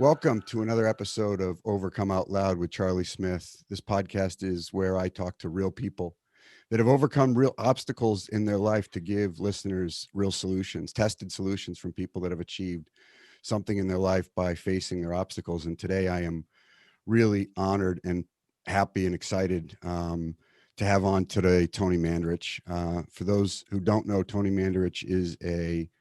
Welcome to another episode of Overcome Out Loud with Charlie Smith. This podcast is where I talk to real people that have overcome real obstacles in their life to give listeners real solutions, tested solutions from people that have achieved something in their life by facing their obstacles. And today I am really honored and happy and excited to have on today Tony Mandrich. For those who don't know, Tony Mandrich is a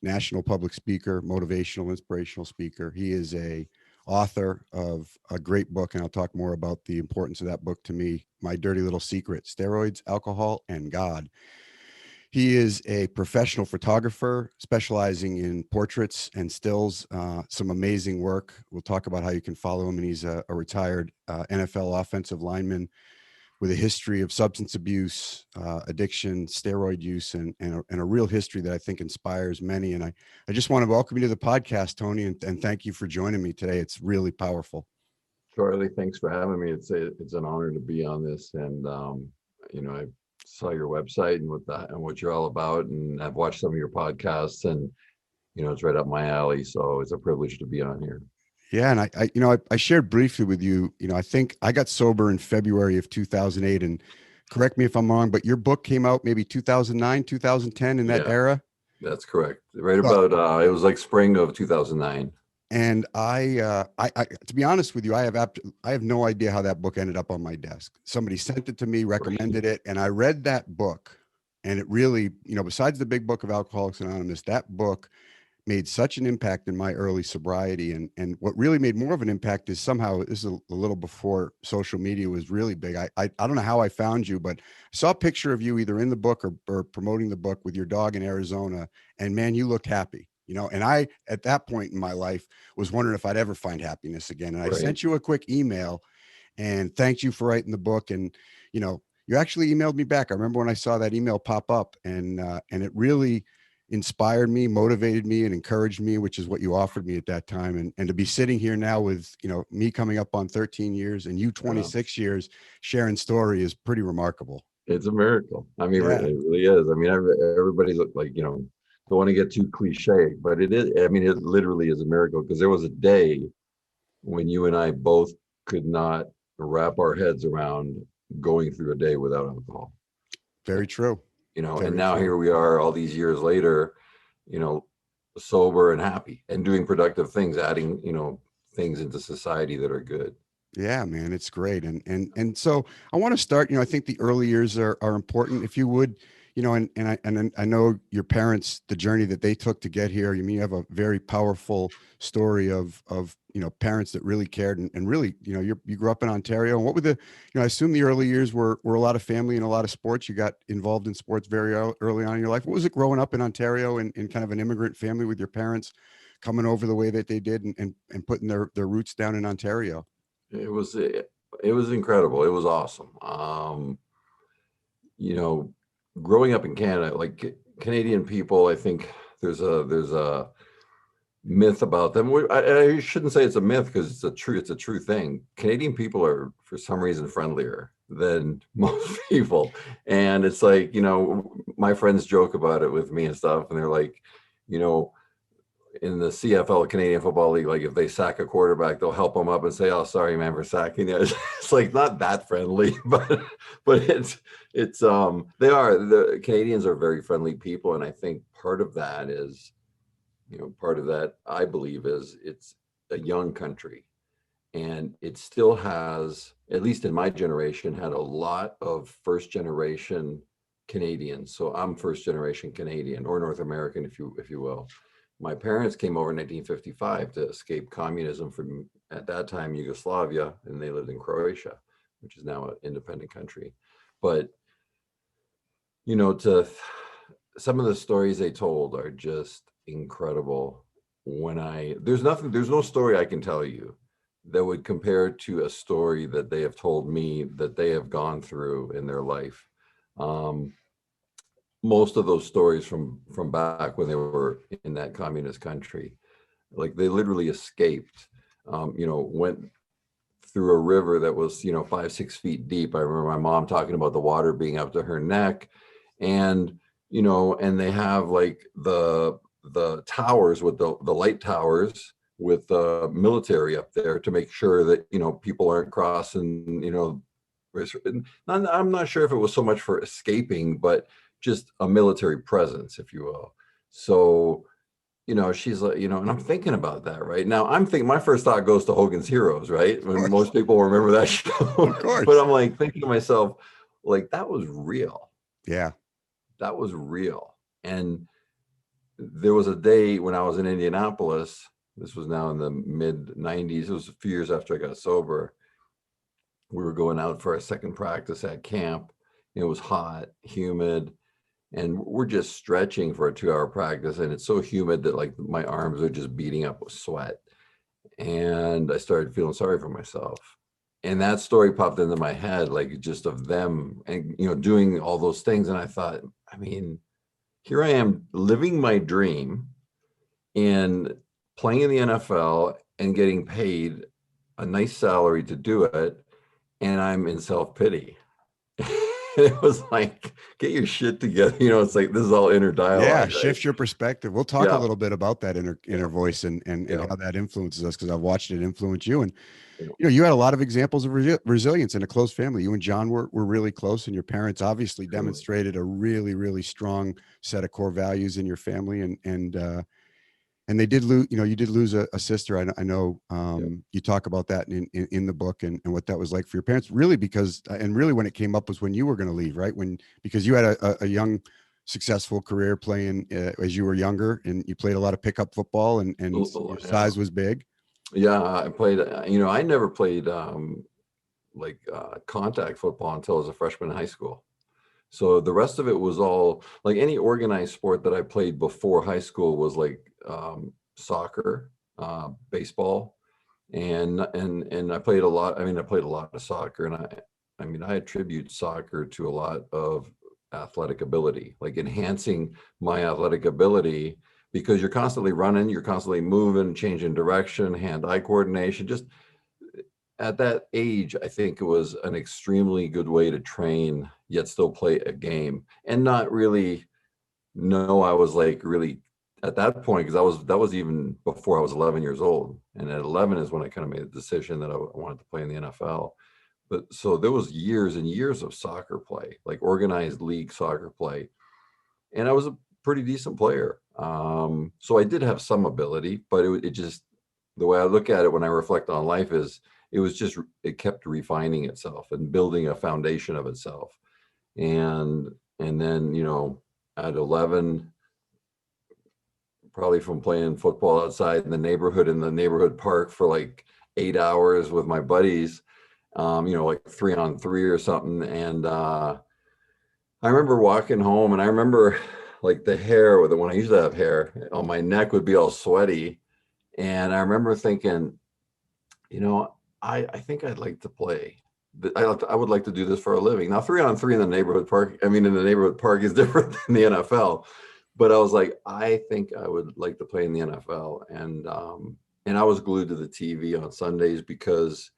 national public speaker, motivational, inspirational speaker. He is a author of a great book, and I'll talk more about the importance of that book to me, My Dirty Little Secret, Steroids, Alcohol, and God. He is a professional photographer specializing in portraits and stills, some amazing work. We'll talk about how you can follow him, and he's a retired NFL offensive lineman with a history of substance abuse, addiction, steroid use, and a real history that I think inspires many. And I just want to welcome you to the podcast, Tony, and thank you for joining me today. It's really powerful. Charlie, thanks for having me. It's an honor to be on this. And, I saw your website and what you're all about, and I've watched some of your podcasts, and, it's right up my alley. So it's a privilege to be on here. Yeah. And I shared briefly with you, I think I got sober in February of 2008, and correct me if I'm wrong, but your book came out maybe 2009, 2010 in that era. That's correct. Right about, it was like spring of 2009. And I, to be honest with you, I have no idea how that book ended up on my desk. Somebody sent it to me, recommended it. And I read that book, and it really, besides the big book of Alcoholics Anonymous, that book made such an impact in my early sobriety. And what really made more of an impact is somehow, this is a little before social media was really big. I don't know how I found you, but I saw a picture of you either in the book or promoting the book with your dog in Arizona. And man, you looked happy, and I, at that point in my life, was wondering if I'd ever find happiness again. And I sent you a quick email and thanked you for writing the book. And, you actually emailed me back. I remember when I saw that email pop up, and it really inspired me, motivated me, and encouraged me, which is what you offered me at that time. And to be sitting here now with, me coming up on 13 years and you 26 years sharing story is pretty remarkable. It's a miracle. I mean, It really is. I mean, everybody's like, don't want to get too cliche, but it is. I mean, it literally is a miracle, because there was a day when you and I both could not wrap our heads around going through a day without alcohol. Very true. And now here we are all these years later, sober and happy and doing productive things, adding, things into society that are good. Yeah, man, it's great. And so I want to start, I think the early years are important, if you would, and I know your parents, the journey that they took to get here. You have a very powerful story of parents that really cared and really, you grew up in Ontario. And what were I assume the early years were a lot of family and a lot of sports. You got involved in sports very early on in your life. What was it growing up in Ontario in kind of an immigrant family with your parents coming over the way that they did and putting their roots down in Ontario? It was incredible. It was awesome. Growing up in Canada, like Canadian people, I think there's a myth about them. I shouldn't say it's a myth, because it's a true thing. Canadian people are, for some reason, friendlier than most people. And it's like, my friends joke about it with me and stuff. And they're like, in the CFL, Canadian Football League, like if they sack a quarterback, they'll help them up and say, "Oh, sorry, man, for sacking you." It's like not that friendly, but it's the Canadians are very friendly people. And I think part of that is, I believe is it's a young country, and it still has, at least in my generation, had a lot of first generation Canadians. So I'm first generation Canadian, or North American, if you will. My parents came over in 1955 to escape communism from, at that time, Yugoslavia, and they lived in Croatia, which is now an independent country. But, some of the stories they told are just incredible. There's no story I can tell you that would compare to a story that they have told me that they have gone through in their life. Most of those stories from back when they were in that communist country, like they literally escaped, went through a river that was, 5-6 feet deep. I remember my mom talking about the water being up to her neck, and, and they have like the towers with the light towers with military up there to make sure that, you know, people aren't crossing, you know, I'm not sure if it was so much for escaping, but just a military presence, if you will. So, you know, she's like, you know, and I'm thinking about that right now. I'm thinking my first thought goes to Hogan's Heroes, right? When most people remember that show. Of course. But I'm like thinking to myself, like, that was real. Yeah. That was real. And there was a day when I was in Indianapolis. This was now in the mid 90s. It was a few years after I got sober. We were going out for our second practice at camp. It was hot, humid, and we're just stretching for a 2-hour practice. And it's so humid that like my arms are just beating up with sweat. And I started feeling sorry for myself. And that story popped into my head, like just of them and, you know, doing all those things. And I thought, I mean, here I am living my dream and playing in the NFL and getting paid a nice salary to do it. And I'm in self-pity. It was like, get your shit together. You know, it's like, this is all inner dialogue. Yeah. Right? Shift your perspective. We'll talk Yeah. a little bit about that inner voice and Yeah. how that influences us, because I've watched it influence you. And, Yeah. you know, you had a lot of examples of resilience in a close family. You and John were really close, and your parents obviously demonstrated a really, really strong set of core values in your family. And they did lose, you know, you did lose a sister. I know you talk about that in the book and what that was like for your parents, really, because, and really when it came up was when you were going to leave, right? Because you had a young, successful career playing as you were younger, and you played a lot of pickup football, and your size was big. Yeah. I played, you know, I never played contact football until I was a freshman in high school. So the rest of it was all like any organized sport that I played before high school was like soccer, baseball, and I played a lot. I mean, I played a lot of soccer, and I mean, I attribute soccer to a lot of athletic ability, like enhancing my athletic ability, because you're constantly running, you're constantly moving, changing direction, hand-eye coordination, just at that age, I think it was an extremely good way to train, yet still play a game and not really know I was like really at that point, because that was even before I was 11 years old. And at 11 is when I kind of made a decision that I wanted to play in the NFL. But so there was years and years of soccer play, like organized league soccer play. And I was a pretty decent player. So I did have some ability, but it just, the way I look at it when I reflect on life is, it kept refining itself and building a foundation of itself. And then, you know, at 11, probably from playing football outside in the neighborhood park for like 8 hours with my buddies, you know, like 3-on-3 or something. And I remember walking home, and I remember like the hair, when I used to have hair on my neck, would be all sweaty. And I remember thinking, you know, I think I'd like to play. I would like to do this for a living. Now, 3-on-3 in the neighborhood park, I mean, in the neighborhood park is different than the NFL. But I was like, I think I would like to play in the NFL. And I was glued to the TV on Sundays, because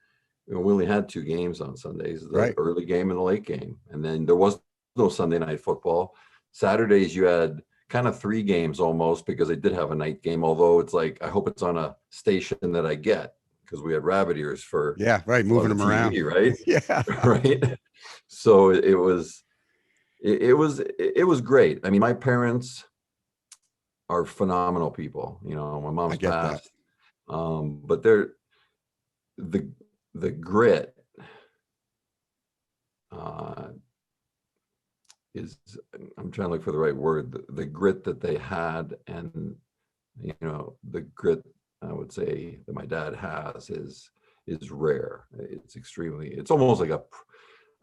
we only had 2 games on Sundays, the early game and the late game. And then there was no Sunday night football. Saturdays, you had kind of 3 games almost, because they did have a night game, although it's like, I hope it's on a station that I get, because we had rabbit ears for moving them TV, around, right? Yeah. Right. So it was great. I mean, my parents are phenomenal people. You know, my mom's passed, but they're the grit is, I'm trying to look for the right word, the grit that they had, and you know, the grit I would say that my dad has is rare. It's almost like I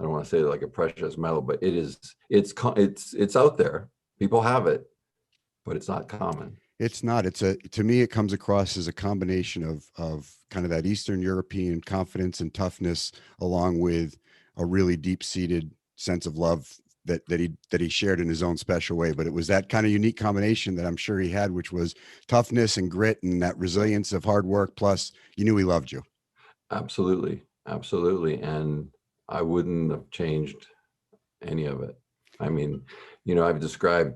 don't want to say like a precious metal, but it's out there. People have it, but it's not common. It's not. To me, it comes across as a combination of kind of that Eastern European confidence and toughness, along with a really deep-seated sense of love that he shared in his own special way. But it was that kind of unique combination that I'm sure he had, which was toughness and grit and that resilience of hard work. Plus, you knew he loved you. Absolutely. Absolutely. And I wouldn't have changed any of it. I mean, you know, I've described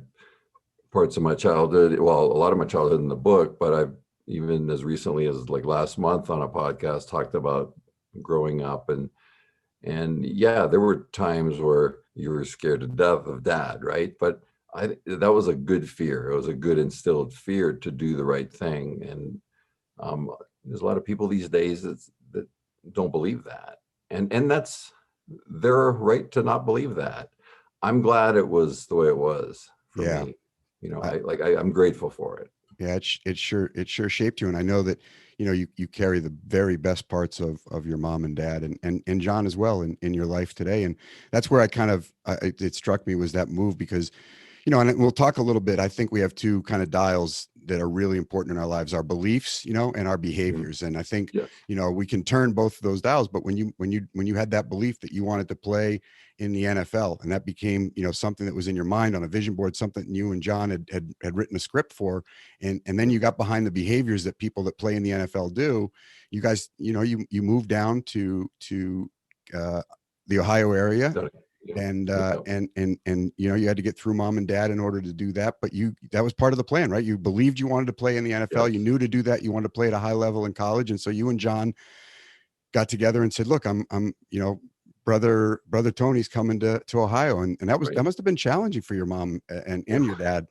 parts of my childhood, well, a lot of my childhood in the book, but even as recently as like last month on a podcast, talked about growing up, and yeah, there were times where you were scared to death of dad, right? But that was a good fear. It was a good instilled fear to do the right thing. And there's a lot of people these days that don't believe that, and that's their right to not believe that. I'm glad it was the way it was for Yeah. me. You know, I, I'm grateful for it. yeah, it sure shaped you. And I know that, you carry the very best parts of your mom and dad and John as well in your life today. And that's where I kind of, it struck me was that move because, and we'll talk a little bit. I think we have two kind of dials that are really important in our lives, our beliefs, and our Mhm. behaviors. And I think, Yes. we can turn both of those dials, but when you had that belief that you wanted to play in the NFL and that became, something that was in your mind on a vision board, something you and John had written a script for, and then you got behind the behaviors that people that play in the NFL do, you guys, you moved down to uh, the Ohio area Got it. Yeah. and Yeah. you had to get through mom and dad in order to do that, but that was part of the plan, right? You believed you wanted to play in the NFL. Yes. You knew to do that you wanted to play at a high level in college, and so you and John got together and said, look, I'm brother Tony's coming to Ohio, and that Right. must have been challenging for your mom It, and your dad.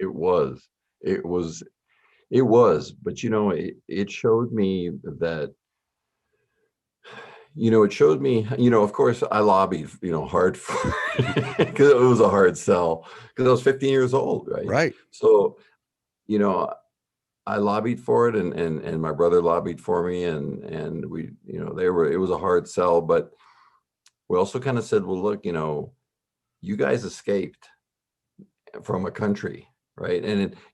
it was. It was. It was. But it showed me that it showed me, of course, I lobbied, hard for because it was a hard sell because I was 15 years old, right? Right. So, you know, I lobbied for it, and my brother lobbied for me, and we, it was a hard sell, but we also kind of said, well, look, you guys escaped from a country, right?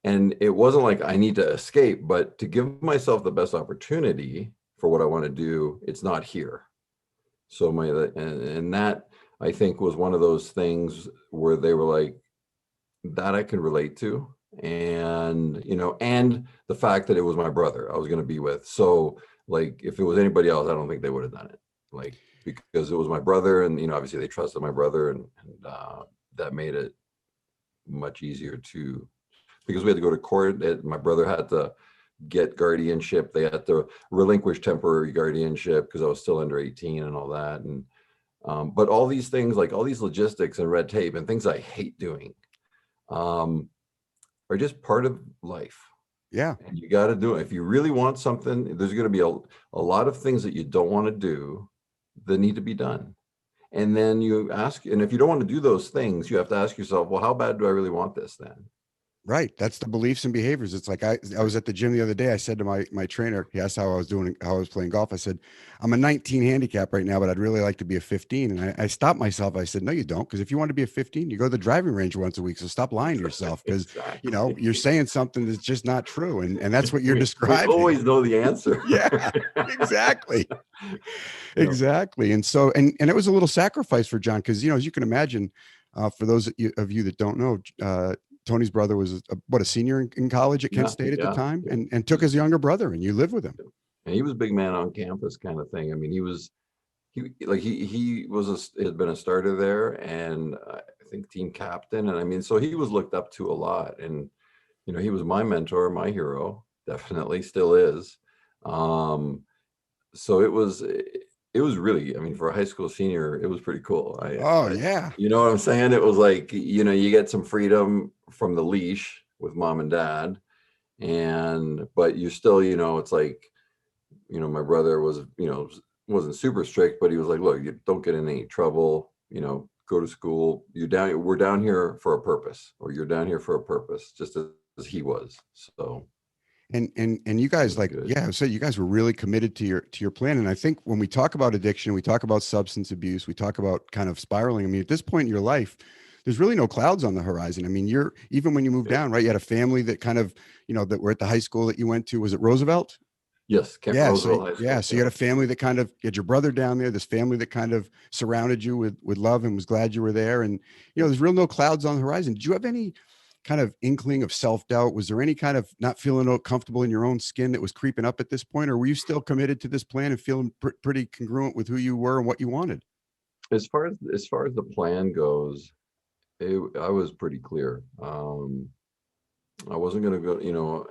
And it wasn't like I need to escape, but to give myself the best opportunity for what I want to do, it's not here. So and that I think was one of those things where they were like, that I could relate to. And the fact that it was my brother I was going to be with. So like, if it was anybody else, I don't think they would have done it. Like, because it was my brother, and, obviously they trusted my brother, and that made it much easier because we had to go to court. My brother had to get guardianship. They had to relinquish temporary guardianship because I was still under 18 and all that. And but all these things, like all these logistics and red tape and things I hate doing, are just part of life. Yeah. And you got to do it. If you really want something, there's going to be a lot of things that you don't want to do that need to be done. And then you ask, and if you don't want to do those things, you have to ask yourself, well, how bad do I really want this then? Right. That's the beliefs and behaviors. It's like I was at the gym the other day. I said to my trainer, he asked how I was doing, how I was playing golf. I said, I'm a 19 handicap right now, but I'd really like to be a 15. And I stopped myself. I said, no, you don't. Because if you want to be a 15, you go to the driving range once a week. So stop lying to yourself, because Exactly. you're saying something that's just not true. And that's what you're We describing. always know the answer. Yeah, exactly. Yep. Exactly. And so, and it was a little sacrifice for John, because, as you can imagine, for those of you that don't know, Tony's brother was a senior in college at Kent Yeah, State at the yeah, time, yeah. and took his younger brother, and you lived with him. And he was a big man on campus kind of thing. I mean, he had been a starter there, and I think team captain. And I mean, so he was looked up to a lot. And, he was my mentor, my hero, definitely still is. So it was really, I mean, for a high school senior, it was pretty cool. Oh yeah. You know what I'm saying? It was like, you get some freedom from the leash with mom and dad, but you still, it's like, my brother wasn't super strict, but he was like, look, you don't get in any trouble, go to school. We're down here for a purpose, or you're down here for a purpose, just as he was. So And you it guys, was like, good. yeah, so you guys were really committed to your plan. And I think when we talk about addiction, we talk about substance abuse, we talk about kind of spiraling. I mean, at this point in your life, there's really no clouds on the horizon. I mean, even when you moved Yep. down, right? You had a family that kind of, that were at the high school that you went to. Was it Roosevelt? Yes, Kent Yeah. So Roosevelt High yeah, School. so you had a family that kind of, you had your brother down there, this family that kind of surrounded you with love and was glad you were there. And there's real no clouds on the horizon. Did you have any kind of inkling of self-doubt? Was there any kind of not feeling comfortable in your own skin that was creeping up at this point, or were you still committed to this plan and feeling pretty congruent with who you were and what you wanted? As far as the plan goes, I was pretty clear. I wasn't going to go,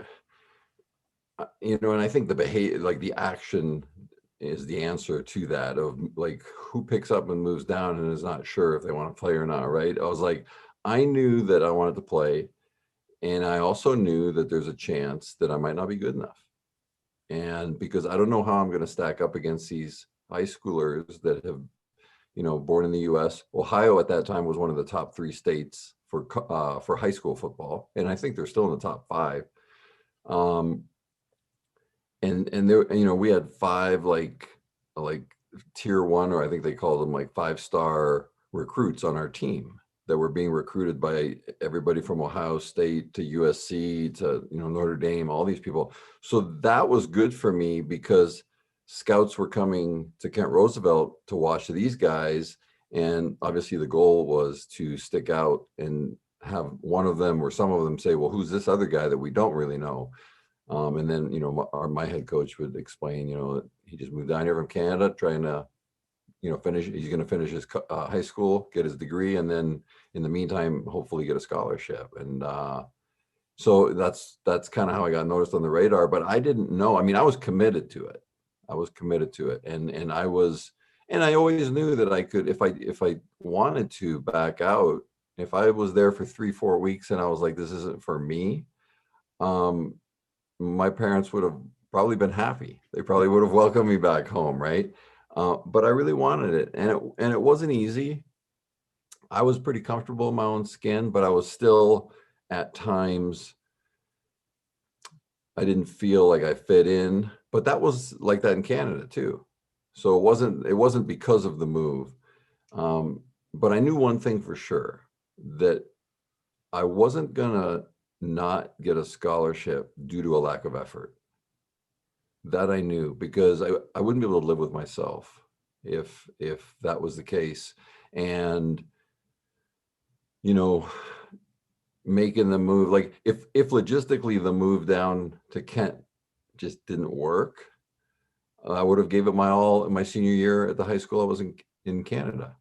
and I think the behavior, like the action is the answer to that, of like who picks up and moves down and is not sure if they want to play or not, right? I was like, I knew that I wanted to play, and I also knew that there's a chance that I might not be good enough. And because I don't know how I'm going to stack up against these high schoolers that have, born in the US. Ohio at that time was one of the top 3 states for high school football, and I think they're still in the top 5. And there, we had 5 like tier 1, or I think they called them like 5-star recruits on our team that were being recruited by everybody from Ohio State to USC to, Notre Dame, all these people. So that was good for me because scouts were coming to Kent Roosevelt to watch these guys. And obviously the goal was to stick out and have one of them or some of them say, well, who's this other guy that we don't really know? And then, my head coach would explain, he just moved down here from Canada trying to, he's going to finish his high school, get his degree, and then in the meantime, hopefully get a scholarship. And so that's kind of how I got noticed on the radar, but I didn't know. I mean, I was committed to it. And I always knew that I could, if I wanted to back out, if I was there for 3-4 weeks and I was like, this isn't for me, my parents would have probably been happy. They probably would have welcomed me back home, right? But I really wanted it, and it wasn't easy. I was pretty comfortable in my own skin, but I was still at times, I didn't feel like I fit in. But that was like that in Canada too. So it wasn't because of the move. But I knew one thing for sure, that I wasn't gonna not get a scholarship due to a lack of effort. That I knew, because I wouldn't be able to live with myself if that was the case. And, making the move, like if logistically the move down to Kent just didn't work, I would have gave it my all in my senior year at the high school I was in Canada.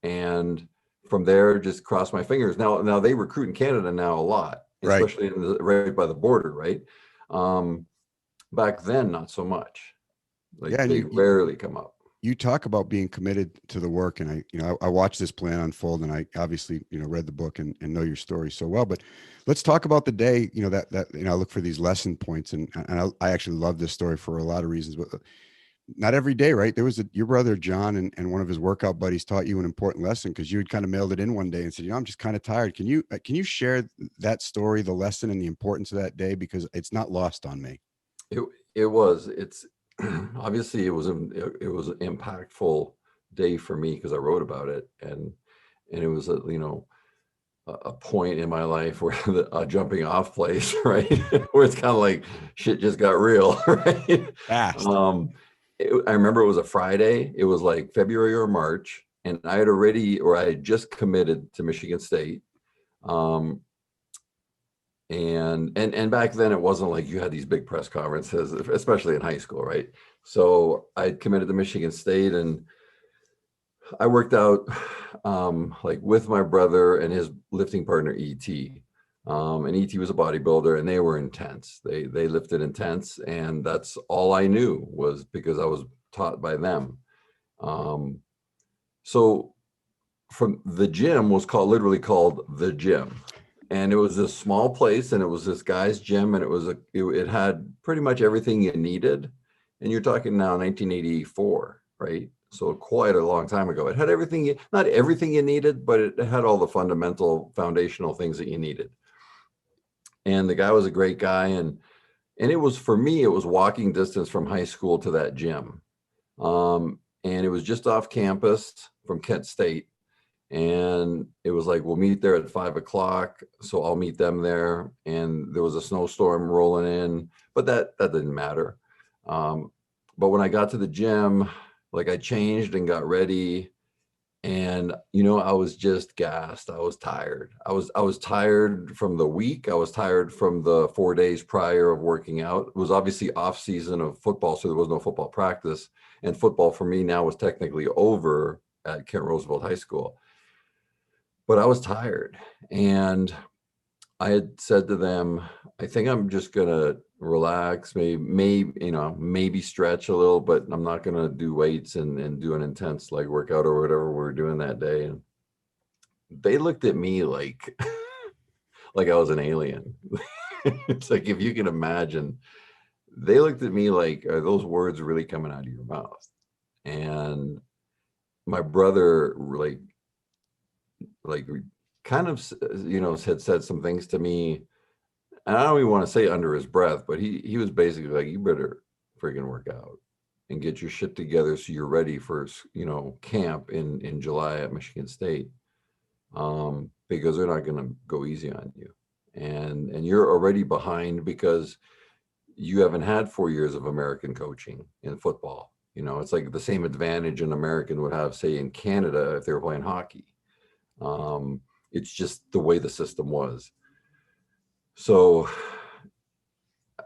And from there, just cross my fingers. Now they recruit in Canada now a lot, Right. especially right by the border, right? Back then, not so much. Like Yeah. And they rarely come up. you talk about being committed to the work, and I watched this plan unfold, and I obviously, read the book and know your story so well, but let's talk about the day, that I look for these lesson points, and I actually love this story for a lot of reasons, but not every day, right? There was your brother, John, and one of his workout buddies taught you an important lesson, because you had kind of mailed it in one day and said, I'm just kind of tired. Can you share that story, the lesson and the importance of that day? Because it's not lost on me. It's obviously it was an impactful day for me because I wrote about it, and it was a point in my life where a jumping off place, right? Where it's kind of like shit just got real, right? Fast. I remember it was a Friday. It was like February or March, and I had just committed to Michigan State. And back then it wasn't like you had these big press conferences, especially in high school, right? So I committed to Michigan State, and I worked out like with my brother and his lifting partner, E.T. And E.T. was a bodybuilder, and they were intense. They lifted intense, and that's all I knew, was because I was taught by them. So from the gym was literally called the gym. And it was this small place, and it was this guy's gym, and it had pretty much everything you needed. And you're talking now 1984, right? So quite a long time ago. It had everything, not everything you needed, but it had all the fundamental foundational things that you needed. And the guy was a great guy. And it was, for me, it was walking distance from high school to that gym. And it was just off campus from Kent State. And it was like, we'll meet there at 5:00. So I'll meet them there. And there was a snowstorm rolling in, but that didn't matter. But when I got to the gym, like I changed and got ready, and I was just gassed. I was tired. I was tired from the week. I was tired from the 4 days prior of working out. It was obviously off season of football, so there was no football practice. And football for me now was technically over at Kent Roosevelt High School. But I was tired, and I had said to them, I think I'm just gonna relax, maybe stretch a little, but I'm not gonna do weights and do an intense leg workout or whatever we were doing that day. And they looked at me like like I was an alien. It's like, if you can imagine, they looked at me like, are those words really coming out of your mouth? And my brother like kind of, had said some things to me, and I don't even want to say under his breath, but he was basically like, you better freaking work out and get your shit together so you're ready for, camp in July at Michigan State, because they're not going to go easy on you, and you're already behind because you haven't had 4 years of American coaching in football. It's like the same advantage an American would have, say, in Canada if they were playing hockey. It's just the way the system was. So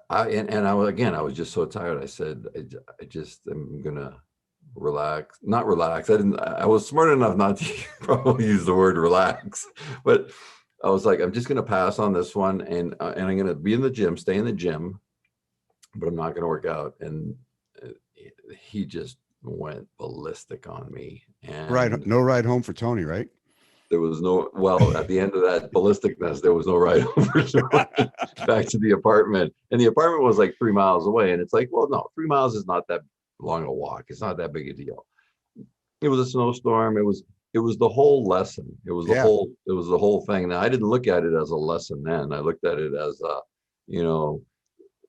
I was just so tired. I said, I just am gonna relax, not relax. I was smart enough not to probably use the word relax, but I was like, I'm just gonna pass on this one, and I'm gonna be in the gym, stay in the gym, but I'm not gonna work out. And he just went ballistic on me. Right. And No ride home for Tony, right? there was at the end of that ballisticness, there was no ride home for Tony back to the apartment. And the apartment was like 3 miles away. And it's like, well, no, 3 miles is not that long a walk. It's not that big a deal. It was a snowstorm. It was the whole lesson. Yeah. It was the whole thing. Now, I didn't look at it as a lesson then. I looked at it as you know,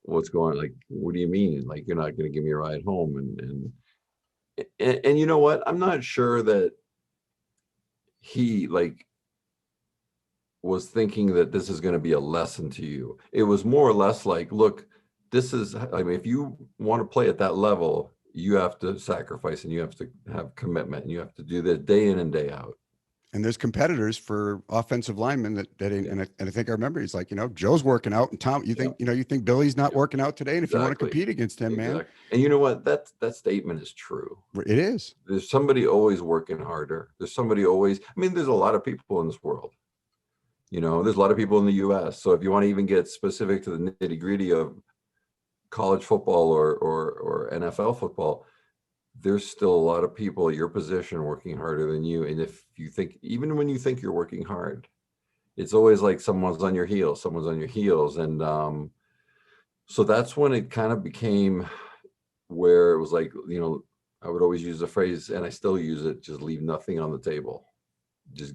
what's going, like, what do you mean? Like, you're not going to give me a ride home? And you know what? I'm not sure that he was thinking that this is going to be a lesson to you. It was more or less like, look, if you want to play at that level, you have to sacrifice, and you have to have commitment, and you have to do this day in and day out. And there's competitors for offensive linemen and I think I remember he's like, Joe's working out, and Tom, you think Billy's not working out today, and if you want to compete against him, man. And you know what? That statement is true. It is. There's somebody always working harder. There's somebody always. There's a lot of people in this world. There's a lot of people in the U.S. So if you want to even get specific to the nitty gritty of college football or NFL football, there's still a lot of people at your position working harder than you. And if you think, even when you think you're working hard, it's always like someone's on your heels. And so that's when it kind of became where it was like, I would always use the phrase, and I still use it, just leave nothing on the table. Just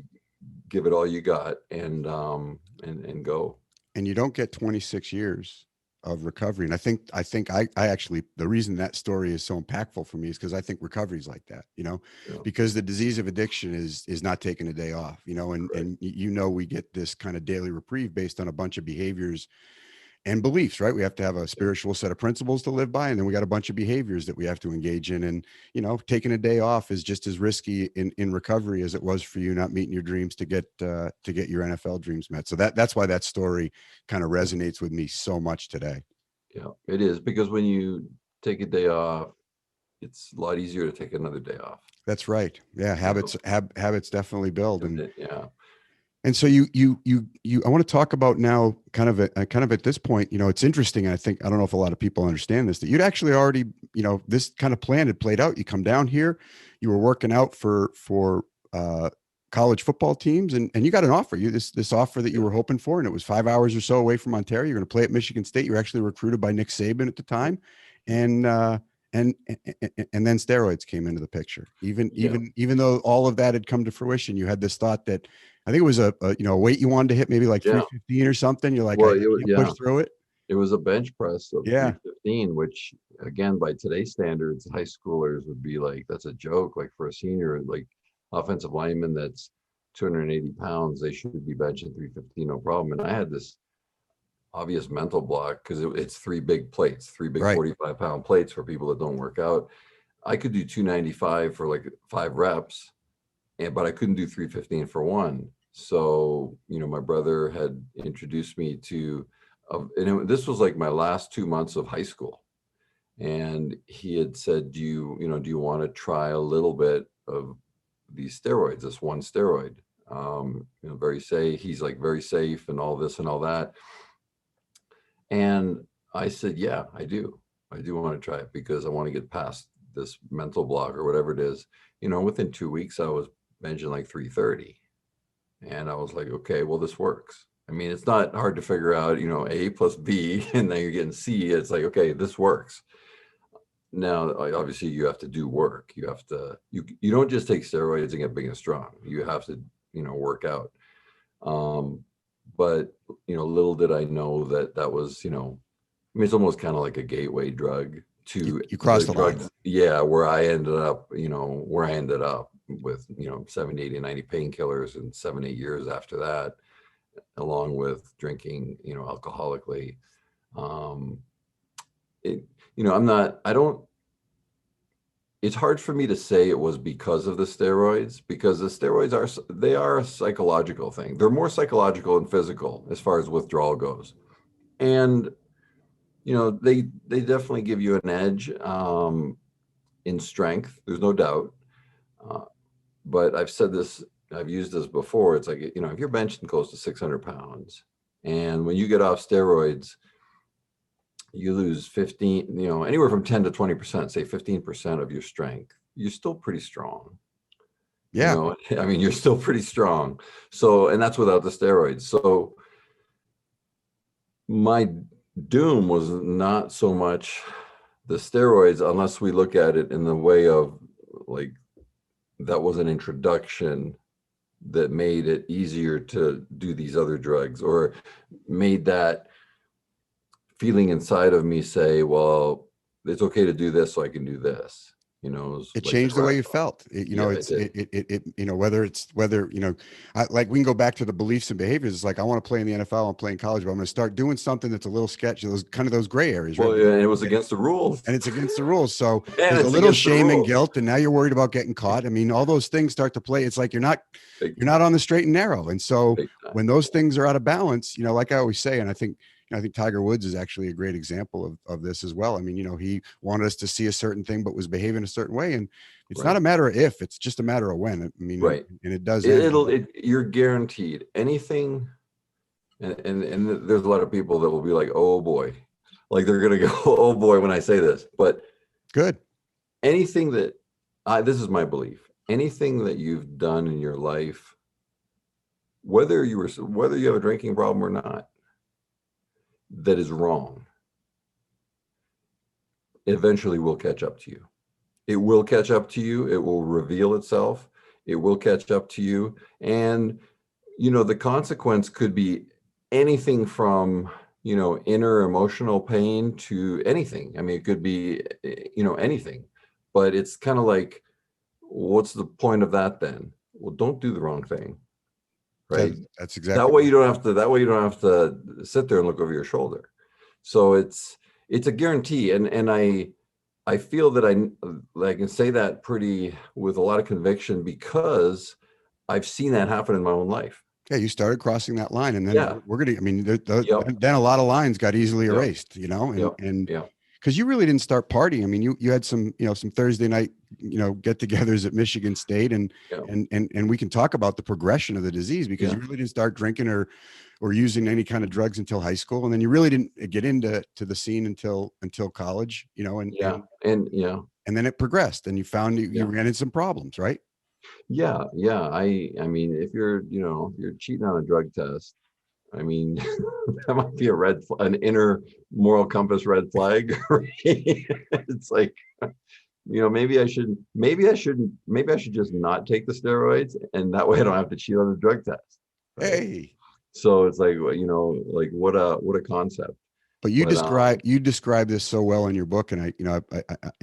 give it all you got, and go. And you don't get 26 years of recovery. And I actually, the reason that story is so impactful for me is because I think recovery is like that, because the disease of addiction is not taking a day off, and, Right. and we get this kind of daily reprieve based on a bunch of behaviors and beliefs, right? We have to have a spiritual set of principles to live by. And then we got a bunch of behaviors that we have to engage in. And, taking a day off is just as risky in recovery as it was for you not meeting your dreams to get your NFL dreams met. So that's why that story kind of resonates with me so much today. Yeah, it is, because when you take a day off, it's a lot easier to take another day off. That's right. Yeah. Habits definitely build. Yeah. And so I want to talk about now kind of at this point, it's interesting. And I don't know if a lot of people understand this, that you'd actually already, this kind of plan had played out. You come down here, you were working out for college football teams, and you got an offer, this offer that you were hoping for. And it was 5 hours or so away from Ontario. You're going to play at Michigan State. You were actually recruited by Nick Saban at the time. And then steroids came into the picture. Even though all of that had come to fruition, you had this thought that I think it was a weight you wanted to hit, maybe like 315 or something. You're like, I can't push through it. It was a bench press of 315, which again, by today's standards, high schoolers would be like, that's a joke. Like, for a senior, like offensive lineman that's 280 pounds, they should be benching 315, no problem. And I had this obvious mental block because it's three big 45-pound plates for people that don't work out. I could do 295 for like 5 reps, but I couldn't do 315 for one. So, my brother had introduced me to, this was like my last 2 months of high school. And he had said, do you want to try a little bit of these steroids, this one steroid? Very safe. He's like very safe and all this and all that. And I said, yeah, I do want to try it because I want to get past this mental block or whatever it is. Within 2 weeks, I was benching like 330. And I was like, okay, well, this works. I mean, it's not hard to figure out, A plus B, and then you're getting C. It's like, okay, this works. Now, obviously, you have to do work. You have to, you don't just take steroids and get big and strong. You have to, work out. But, little did I know that was, it's almost kind of like a gateway drug to You crossed the line. drugs. Yeah, where I ended up, with, 70, 80, 90 painkillers and 7, 8 years after that, along with drinking, alcoholically. It's hard for me to say it was because of the steroids, because the steroids are a psychological thing. They're more psychological and physical as far as withdrawal goes. And, they definitely give you an edge in strength. There's no doubt. But I've used this before. It's like, if you're benching close to 600 pounds and when you get off steroids, you lose 15, anywhere from 10 to 20%, say 15% of your strength, you're still pretty strong. Yeah. You're still pretty strong. So, and that's without the steroids. So my doom was not so much the steroids, unless we look at it in the way of like, that was an introduction that made it easier to do these other drugs, or made that feeling inside of me say, well, it's okay to do this, so I can do this. It changed the way you felt. Like we can go back to the beliefs and behaviors. It's like, I want to play in the NFL, I want to play in college, but I'm going to start doing something that's a little sketchy, those gray areas, right? Well, yeah, and it was against the rules. And it's against the rules. So And there's a it's little against the shame and rules. guilt, and now you're worried about getting caught. I mean, all those things start to play. It's like you're not on the straight and narrow. And so when those things are out of balance, like I always say, and I think Tiger Woods is actually a great example of this as well. I mean, he wanted us to see a certain thing, but was behaving a certain way. And it's not a matter of if, it's just a matter of when. I mean, right. And it does. You're guaranteed anything. And there's a lot of people that will be like, oh boy, like they're going to go, oh boy, when I say this, but good. Anything that this is my belief, anything that you've done in your life, whether you have a drinking problem or not, that is wrong, eventually will catch up to you. It will catch up to you. It will reveal itself. It will catch up to you. And, the consequence could be anything from, inner emotional pain to anything. I mean, it could be, anything, but it's kind of like, what's the point of that then? Well, don't do the wrong thing. Right. That's exactly. That way you don't have to sit there and look over your shoulder. So it's a guarantee. And I feel that I can say that with a lot of conviction, because I've seen that happen in my own life. Yeah, you started crossing that line, and then then a lot of lines got easily erased, and because you really didn't start partying. I mean, you had some Thursday night, get-togethers at Michigan State, and we can talk about the progression of the disease, because you really didn't start drinking or using any kind of drugs until high school, and then you really didn't get into the scene until college, and then it progressed, and you found you ran into some problems, right? Yeah. I mean, if you're cheating on a drug test, I mean, that might be an inner moral compass red flag. Right? It's like, maybe I should just not take the steroids, and that way I don't have to cheat on the drug test. Right? Hey. So it's like, like what a concept. But you describe this so well in your book, and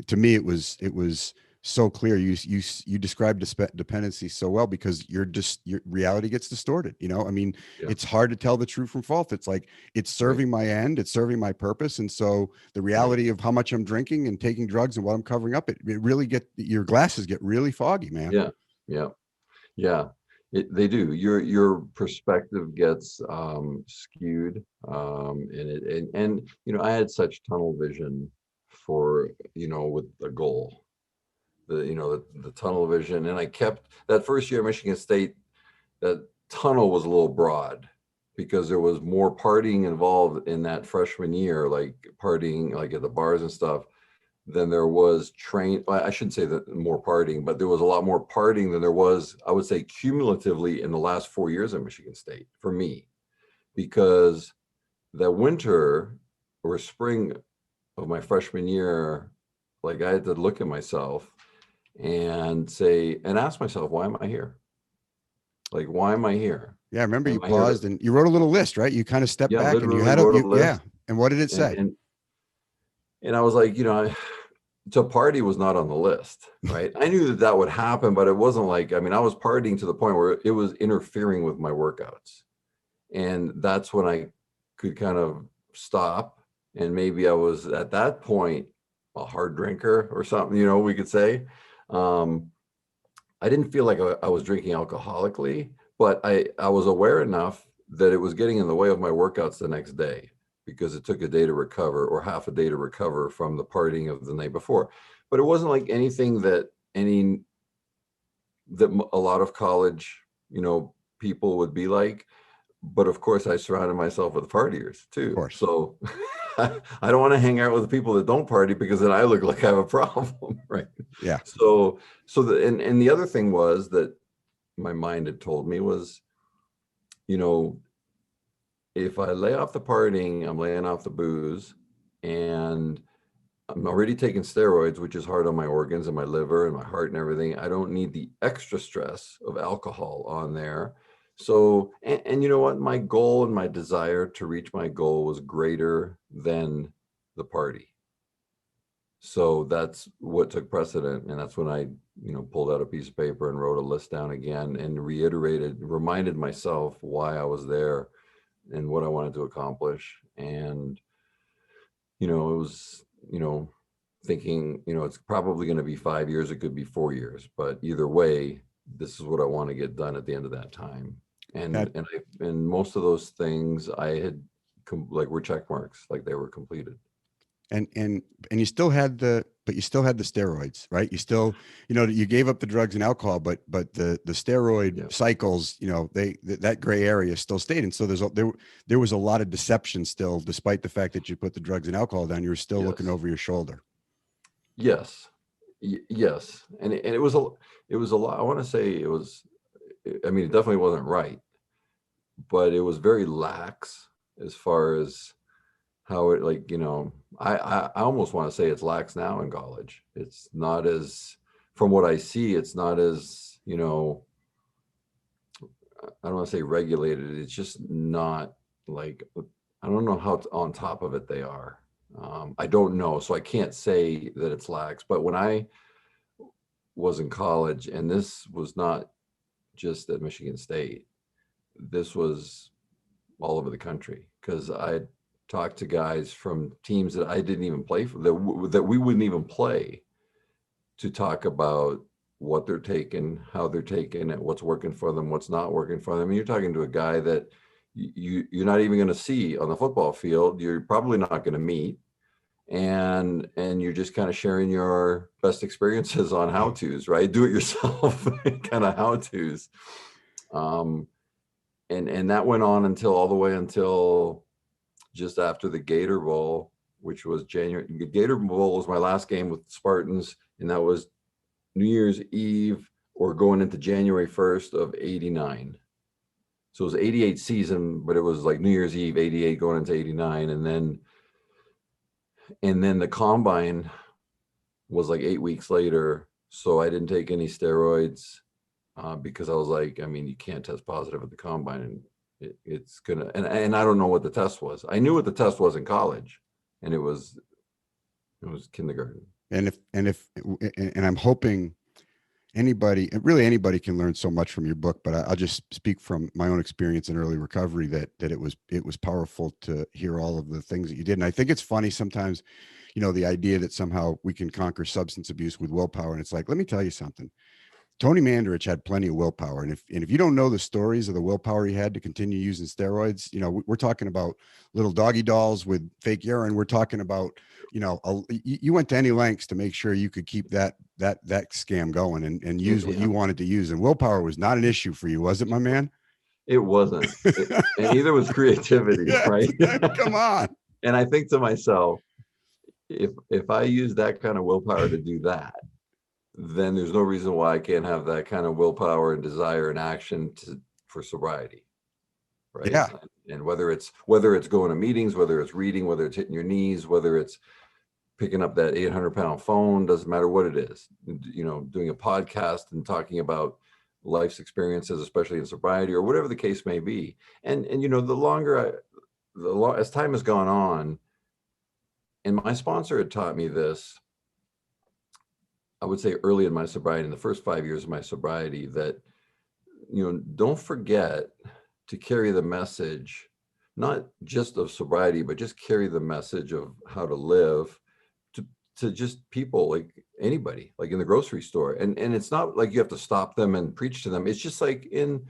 to me it was so clear. You described dependency so well, because your reality gets distorted. I mean, it's hard to tell the true from false. It's like, it's serving my end, it's serving my purpose, and so the reality of how much I'm drinking and taking drugs and what I'm covering up, it really your glasses get really foggy, man. Yeah. They do. Your perspective gets skewed, and I had such tunnel vision for with the goal. The tunnel vision, and I kept that first year at Michigan State. that tunnel was a little broad because there was more partying involved in that freshman year, like partying like at the bars and stuff, than there was I shouldn't say that more partying, but there was a lot more partying than there was, I would say, cumulatively in the last 4 years at Michigan State for me, because that winter or spring of my freshman year, like I had to look at myself and ask myself, why am I here? Like, why am I here? Yeah, I remember you Am I here paused and you wrote a little list, right? You kind of stepped Yeah, back and you literally had wrote a yeah. list. And what did it say? And I was like, to party was not on the list, right? I knew that would happen, but it wasn't like, I mean, I was partying to the point where it was interfering with my workouts. And that's when I could kind of stop. And maybe I was at that point a hard drinker or something, we could say. I didn't feel like I was drinking alcoholically, but I was aware enough that it was getting in the way of my workouts the next day, because it took a day to recover or half a day to recover from the partying of the night before. But it wasn't like anything that a lot of college, people would be like. But of course, I surrounded myself with partiers too. Of course. So I don't want to hang out with the people that don't party, because then I look like I have a problem, right? Yeah. And the other thing was that my mind had told me was, if I lay off the partying, I'm laying off the booze, and I'm already taking steroids, which is hard on my organs and my liver and my heart and everything. I don't need the extra stress of alcohol on there. So, and you know what? My goal and my desire to reach my goal was greater than the party. So that's what took precedent. And that's when I, pulled out a piece of paper and wrote a list down again and reminded myself why I was there and what I wanted to accomplish. And, it was, thinking, it's probably going to be 5 years. It could be 4 years, but either way, this is what I want to get done at the end of that time. And most of those things I had were check marks, like they were completed. And you still had the steroids, right? You still, you gave up the drugs and alcohol, but the steroid cycles, that gray area still stayed. And so there was a lot of deception still, despite the fact that you put the drugs and alcohol down, you were still looking over your shoulder. Yes. Yes. And it was a lot. I want to say it definitely wasn't right, but it was very lax as far as how it, I almost want to say it's lax now in college. It's not as, from what I see, it's not as, I don't want to say regulated. It's just not like, I don't know how on top of it they are. I don't know. So I can't say that it's lax, but when I was in college, and this was not just at Michigan State, this was all over the country, because I talked to guys from teams that I didn't even play for, that we wouldn't even play, to talk about what they're taking, how they're taking it, what's working for them, what's not working for them. And you're talking to a guy that you're not even going to see on the football field. You're probably not going to meet, and you're just kind of sharing your best experiences on how-tos, right? Do it yourself kind of how-tos. And that went on all the way until just after the Gator Bowl, which was January. The Gator Bowl was my last game with the Spartans, and that was New Year's Eve or going into January 1st of 89. So it was 88 season, but it was like New Year's Eve, 88 going into 89. And then the combine was like 8 weeks later. So I didn't take any steroids because I was like, you can't test positive at the combine, and it's gonna, and I don't know what the test was. I knew what the test was in college, and it was kindergarten. And I'm hoping anybody can learn so much from your book, but I'll just speak from my own experience in early recovery that it was powerful to hear all of the things that you did. And I think it's funny sometimes, the idea that somehow we can conquer substance abuse with willpower. And it's like, let me tell you something. Tony Mandrich had plenty of willpower. And if you don't know the stories of the willpower he had to continue using steroids, we're talking about little doggy dolls with fake urine. We're talking about, you went to any lengths to make sure you could keep that scam going and use what you wanted to use. And willpower was not an issue for you, was it, my man? It wasn't. And neither was creativity, Yeah, right? come on. And I think to myself, if I use that kind of willpower to do that, then there's no reason why I can't have that kind of willpower and desire and action for sobriety, right? Yeah. And whether it's going to meetings, whether it's reading, whether it's hitting your knees, whether it's picking up that 800-pound phone, doesn't matter what it is, doing a podcast and talking about life's experiences, especially in sobriety or whatever the case may be. And as time has gone on, and my sponsor had taught me this, I would say early in my sobriety, in the first 5 years of my sobriety, that, don't forget to carry the message, not just of sobriety, but just carry the message of how to live to just people, like anybody, like in the grocery store. And it's not like you have to stop them and preach to them. It's just like in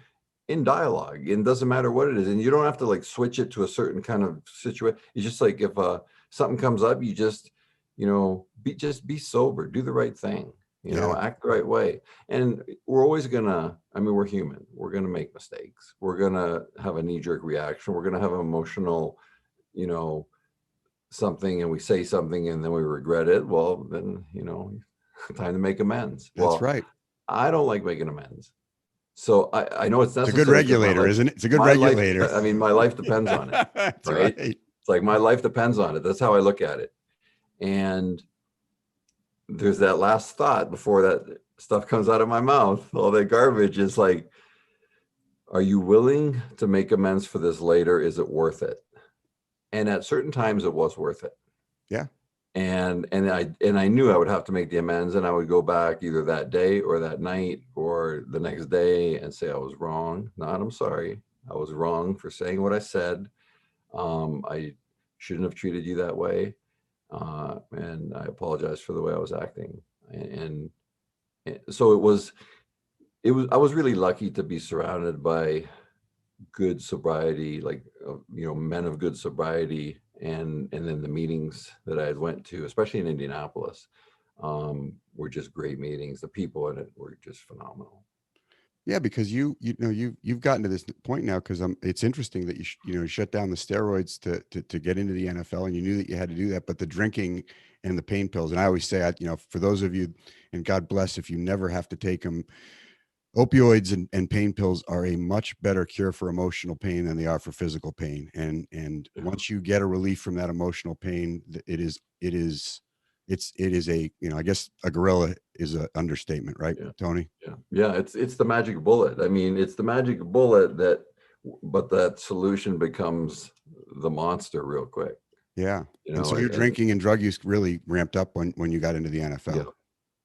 dialogue, and it doesn't matter what it is. And you don't have to like switch it to a certain kind of situation. It's just like, if something comes up, you just, be sober, do the right thing, act the right way. And we're always we're human. We're going to make mistakes. We're going to have a knee-jerk reaction. We're going to have an emotional, something, and we say something and then we regret it. Well, then, time to make amends. That's right. I don't like making amends. So I know it's necessary. It's a good regulator, isn't it? It's a good regulator. My life depends on it. That's right? It's like my life depends on it. That's how I look at it. And there's that last thought before that stuff comes out of my mouth. All that garbage is like, are you willing to make amends for this later? Is it worth it? And at certain times it was worth it. Yeah. And I knew I would have to make the amends, and I would go back either that day or that night or the next day and say I was wrong. I'm sorry. I was wrong for saying what I said. I shouldn't have treated you that way. And I apologize for the way I was acting. And so I was really lucky to be surrounded by good sobriety, like, men of good sobriety. And then the meetings that I had went to, especially in Indianapolis, were just great meetings. The people in it were just phenomenal. Yeah, because you've gotten to this point now, because it's interesting that you shut down the steroids to get into the NFL, and you knew that you had to do that, but the drinking and the pain pills. And I always say, for those of you, and God bless if you never have to take them, opioids and pain pills are a much better cure for emotional pain than they are for physical pain. And once you get a relief from that emotional pain, it is a, I guess a gorilla is an understatement, right, Tony? Yeah. It's the magic bullet. I mean, it's the magic bullet but that solution becomes the monster real quick. Yeah. And so your drinking and drug use really ramped up when you got into the NFL. Yeah.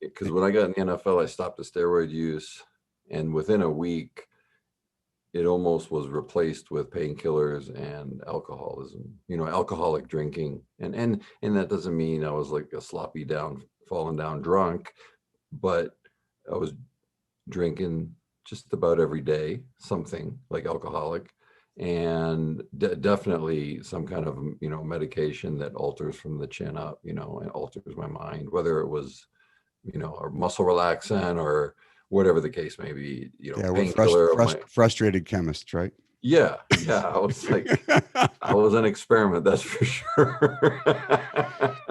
Because when I got in the NFL, I stopped the steroid use. And within a week, it almost was replaced with painkillers and alcoholism, alcoholic drinking. And that doesn't mean I was like a sloppy falling down drunk, but I was drinking just about every day, something like alcoholic, and definitely some kind of, medication that alters from the chin up, and alters my mind, whether it was, a muscle relaxant or whatever the case may be, we're frustrated chemists, right? Yeah. I was like, I was an experiment, that's for sure.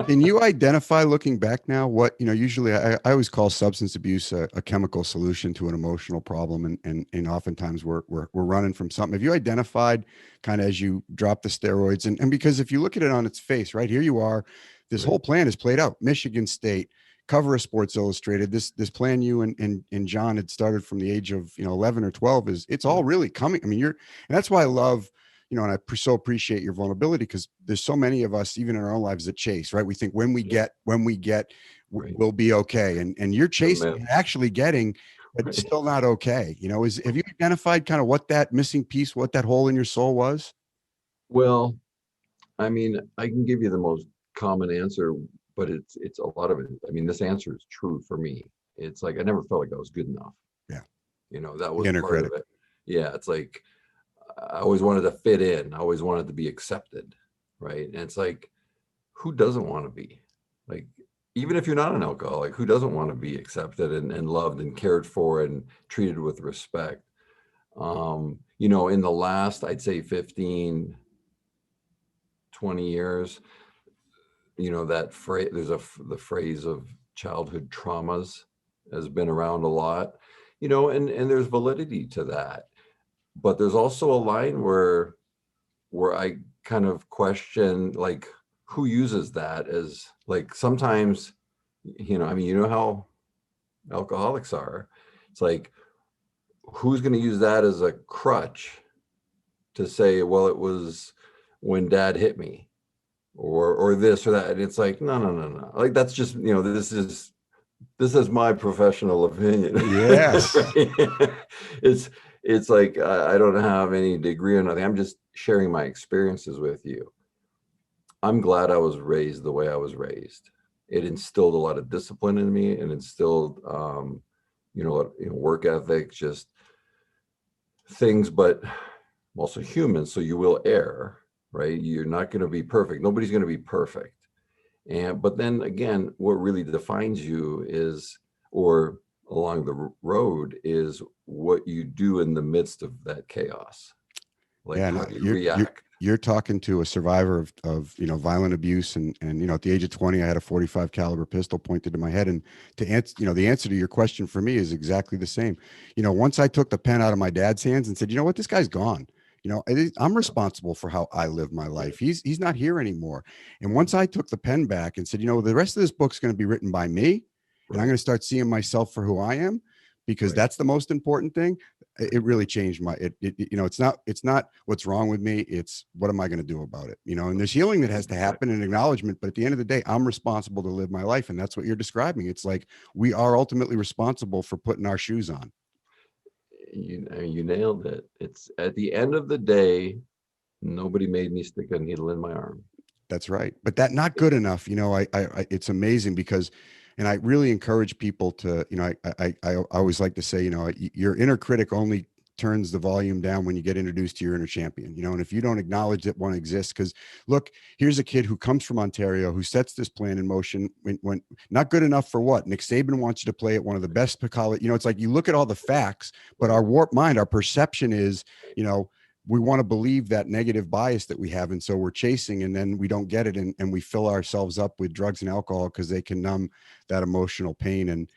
Can you identify, looking back now, what, usually I always call substance abuse a chemical solution to an emotional problem. And oftentimes we're running from something. Have you identified kind of as you drop the steroids, and because if you look at it on its face, right, here you are, this whole plan is played out, Michigan State, cover of Sports Illustrated, this plan you and John had started from the age of 11 or 12 it's all really coming. I mean, and that's why I love, and I so appreciate your vulnerability, because there's so many of us, even in our own lives, that chase, right? We think when we get, we'll be okay. And you're chasing and actually getting, but it's still not okay. Have you identified kind of what that missing piece, what that hole in your soul was? Well, I mean, I can give you the most common answer, but it's a lot of it. I mean, this answer is true for me. it's like I never felt like I was good enough. Yeah. You know, that The was inner part of critic. it. Yeah, it's like I always wanted to fit in. I always wanted to be accepted, right? And it's like, who doesn't want to be? Like, even if you're not an alcoholic, who doesn't want to be accepted and loved and cared for and treated with respect? You know, in the last, I'd say 15, 20 years, you know, that phrase, the phrase of childhood traumas has been around a lot, you know, and there's validity to that. But there's also a line where I kind of question, like, who uses that as, like, sometimes, you know, I mean, you know how alcoholics are. It's like, who's going to use that as a crutch to say, well, it was when dad hit me, or this or that. And it's like, no, no, no, no. Like, that's just, you know, this is my professional opinion. Yes. It's like, I don't have any degree or nothing. I'm just sharing my experiences with you. I'm glad I was raised the way I was raised. It instilled a lot of discipline in me, and instilled, work ethic, just things, but I'm also human. So you will err, right? You're not going to be perfect. Nobody's going to be perfect. But then again, what really defines you is, or along the road, is what you do in the midst of that chaos. Like, Yeah, how no, do you react? you're talking to a survivor of violent abuse, and at the age of 20, I had a 45 caliber pistol pointed to my head. And to answer, the answer to your question for me is exactly the same. Once I took the pen out of my dad's hands and said, you know what, this guy's gone. I'm responsible for how I live my life. He's not here anymore. And once I took the pen back and said, the rest of this book's going to be written by me, and I'm going to start seeing myself for who I am, because that's the most important thing. It really changed it's not what's wrong with me. It's what am I going to do about it? And there's healing that has to happen, and acknowledgement. But at the end of the day, I'm responsible to live my life. And that's what you're describing. It's like, we are ultimately responsible for putting our shoes on. You nailed it. It's at the end of the day, nobody made me stick a needle in my arm. That's right. But that not good enough. It's amazing because, and I really encourage people to, I always like to say, your inner critic only turns the volume down when you get introduced to your inner champion, and if you don't acknowledge that one exists, because look, here's a kid who comes from Ontario, who sets this plan in motion when not good enough for what? Nick Saban wants you to play at one of the best college, it's like, you look at all the facts, but our warped mind, our perception is, we want to believe that negative bias that we have. And so we're chasing, and then we don't get it. And we fill ourselves up with drugs and alcohol because they can numb that emotional pain. And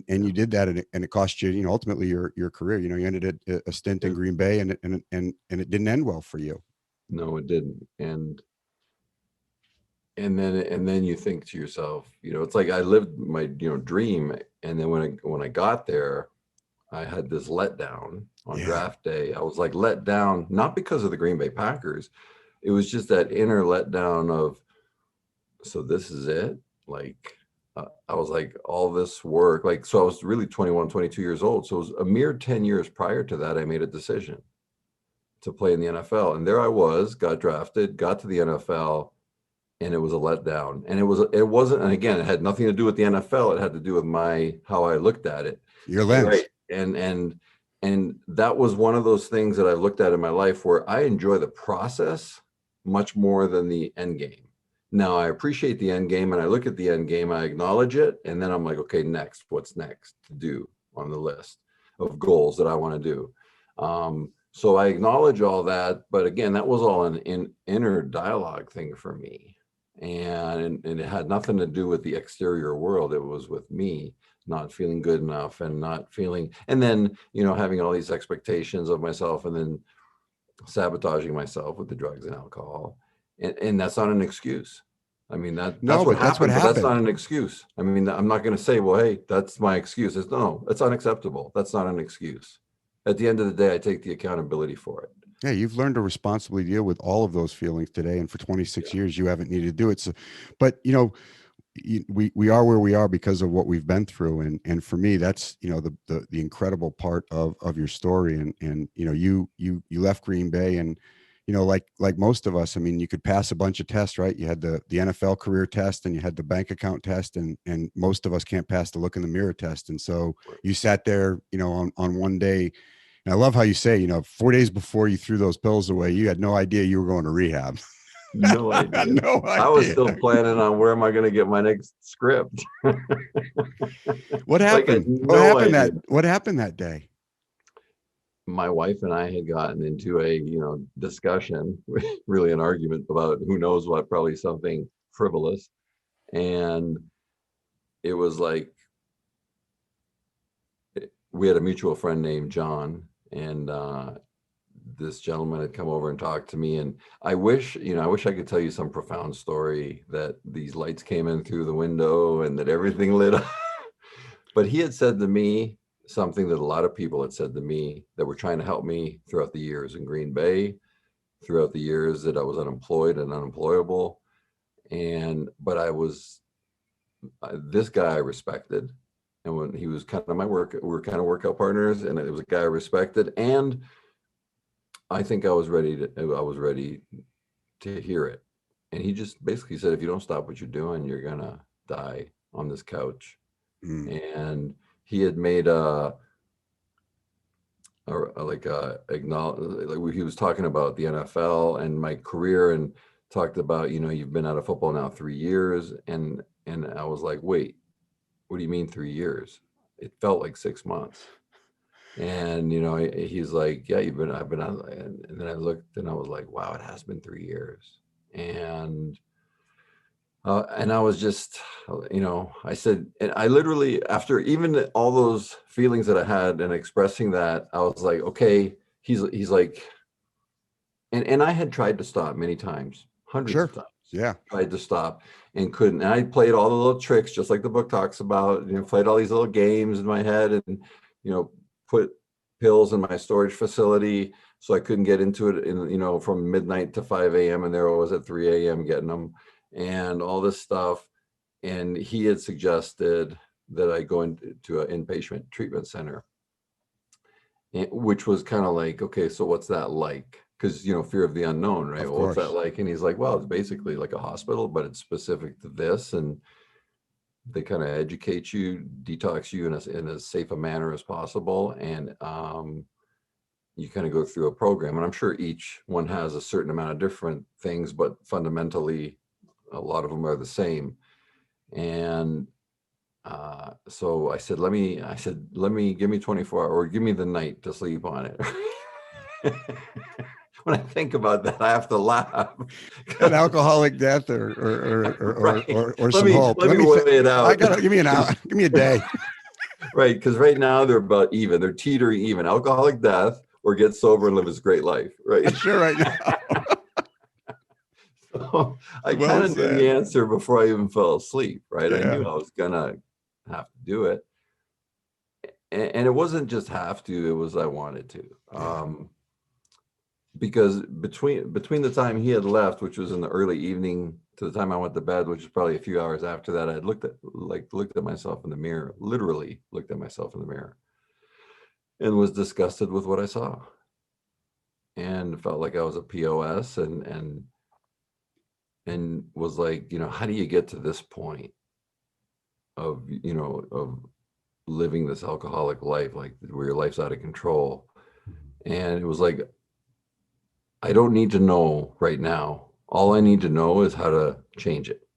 you did that. And it cost you, ultimately your career. You ended a stint in Green Bay, and it didn't end well for you. No, it didn't. And then you think to yourself, it's like I lived my, dream. And then when I got there, I had this letdown on draft day. I was like let down, not because of the Green Bay Packers. It was just that inner letdown of, so this is it. Like, I was like, all this work, like, so I was really 21, 22 years old. So it was a mere 10 years prior to that, I made a decision to play in the NFL. And there I was, got drafted, got to the NFL, and it was a letdown. And it wasn't, and again, it had nothing to do with the NFL. It had to do with how I looked at it. Your lens. Right. And that was one of those things that I looked at in my life where I enjoy the process much more than the end game. Now I appreciate the end game, and I look at the end game, I acknowledge it, and then I'm like, okay, next, what's next to do on the list of goals that I want to do? So I acknowledge all that, but again, that was all an inner dialogue thing for me, and it had nothing to do with the exterior world. It was with me not feeling good enough, and not feeling, and then, having all these expectations of myself, and then sabotaging myself with the drugs and alcohol. And that's not an excuse. I mean, that's what happened, but that's not an excuse. I mean, I'm not going to say, well, hey, that's my excuse. It's unacceptable. That's not an excuse. At the end of the day, I take the accountability for it. Yeah, you've learned to responsibly deal with all of those feelings today, and for 26 years, you haven't needed to do it. So, but we are where we are because of what we've been through, and for me, that's the incredible part of your story. And you left Green Bay, and like most of us, I mean, you could pass a bunch of tests, right? You had the NFL career test and you had the bank account test, and most of us can't pass the look in the mirror test. And so you sat there, on one day. And I love how you say, 4 days before you threw those pills away, you had no idea you were going to rehab. No idea. No idea. I was still planning on where am I going to get my next script. What happened? What happened that day? My wife and I had gotten into a, discussion, really an argument about who knows what, probably something frivolous. And it was like, we had a mutual friend named John, and this gentleman had come over and talked to me. And I wish I could tell you some profound story that these lights came in through the window and that everything lit up. But he had said to me something that a lot of people had said to me that were trying to help me throughout the years in Green Bay, throughout the years that I was unemployed and unemployable. But this guy I respected. And when he was kind of we were kind of workout partners, and it was a guy I respected. And I think I was ready to hear it. And he just basically said, if you don't stop what you're doing, you're going to die on this couch. And he had made he was talking about the NFL and my career, and talked about, you've been out of football now 3 years. And I was like, wait, what do you mean 3 years? It felt like 6 months. And, he's like, yeah, I've been out. And then I looked and I was like, wow, it has been 3 years. And I was just, I said, and I literally, after even all those feelings that I had and expressing that, I was like, okay, he's like, and I had tried to stop many times, hundreds of times. Yeah. Tried to stop and couldn't. And I played all the little tricks, just like the book talks about, played all these little games in my head, and, put pills in my storage facility so I couldn't get into it from midnight to 5 a.m. And there I was at 3 a.m. getting them and all this stuff. And he had suggested that I go into an inpatient treatment center, which was kind of like, okay, so what's that like? Because, fear of the unknown, right? Well, what's that like? And he's like, well, it's basically like a hospital, but it's specific to this. And they kind of educate you, detox you in as safe a manner as possible. And you kind of go through a program. And I'm sure each one has a certain amount of different things, but fundamentally, a lot of them are the same. And so I said, let me give me 24 hours, or give me the night to sleep on it. When I think about that, I have to laugh. An alcoholic death or some hope. Let me weigh it out. Give me an hour. Give me a day. Right, because right now they're about even. They're teetering even. Alcoholic death or get sober and live his great life. Right. Sure. Right now. So I kind of knew the answer before I even fell asleep. Right. Yeah. I knew I was gonna have to do it, and it wasn't just have to. It was I wanted to. Because between the time he had left, which was in the early evening, to the time I went to bed, which was probably a few hours after that, I had looked at myself in the mirror, literally looked at myself in the mirror, and was disgusted with what I saw, and felt like I was a POS, and was like, how do you get to this point of living this alcoholic life, like where your life's out of control? And it was like, I don't need to know right now. All I need to know is how to change it.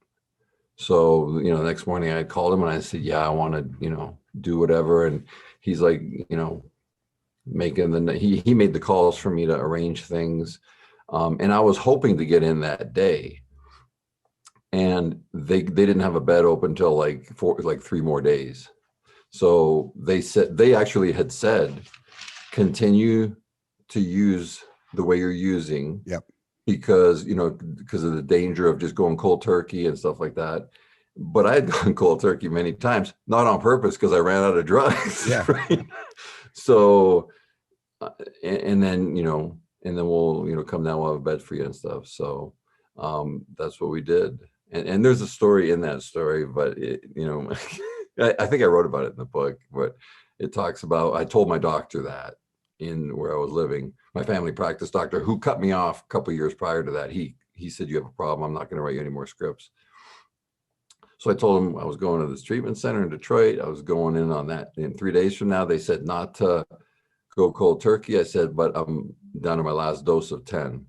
So, the next morning I called him and I said, yeah, I want to, do whatever. And he's like, he made the calls for me to arrange things. And I was hoping to get in that day. And they didn't have a bed open till like 3 more days. So they actually had said, continue to use the way you're using. Yep. Because of the danger of just going cold turkey and stuff like that. But I had gone cold turkey many times, not on purpose, because I ran out of drugs. Yeah. Right? So, and then we'll come down, we'll have a bed for you and stuff. So that's what we did. And there's a story in that story, but I think I wrote about it in the book, but it talks about, I told my doctor that, in where I was living, my family practice doctor, who cut me off a couple of years prior to that, he said, "You have a problem. I'm not going to write you any more scripts." So I told him I was going to this treatment center in Detroit. I was going in on that in 3 days from now. They said not to go cold turkey. I said, but I'm down to my last dose of 10.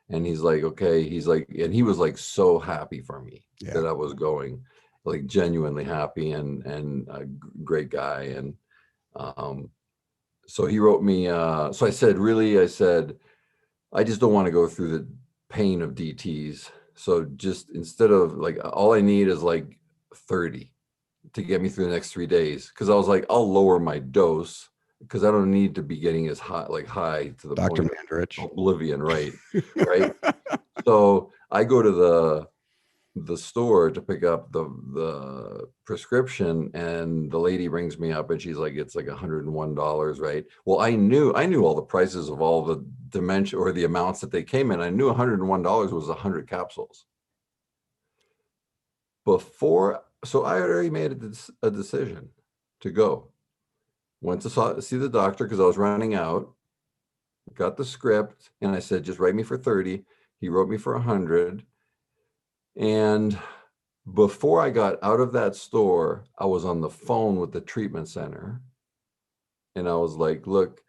And he's like, okay. He's like, and he was like so happy for me that I was going, like genuinely happy, and a great guy. And so he wrote me. So I said, really, I said, I just don't want to go through the pain of DTs. So just instead of like, all I need is like 30 to get me through the next 3 days. Cause I was like, I'll lower my dose because I don't need to be getting as high to the Dr. point Mandrich. of oblivion. Right. Right. So I go to the store to pick up the prescription, and the lady rings me up and she's like, it's like $101, right? Well, I knew all the prices of all the dimension or the amounts that they came in. I knew $101 was 100 capsules. So I had already made a decision to go. Went to see the doctor because I was running out, got the script, and I said, just write me for 30. He wrote me for 100. And before I got out of that store, I was on the phone with the treatment center. And I was like, look,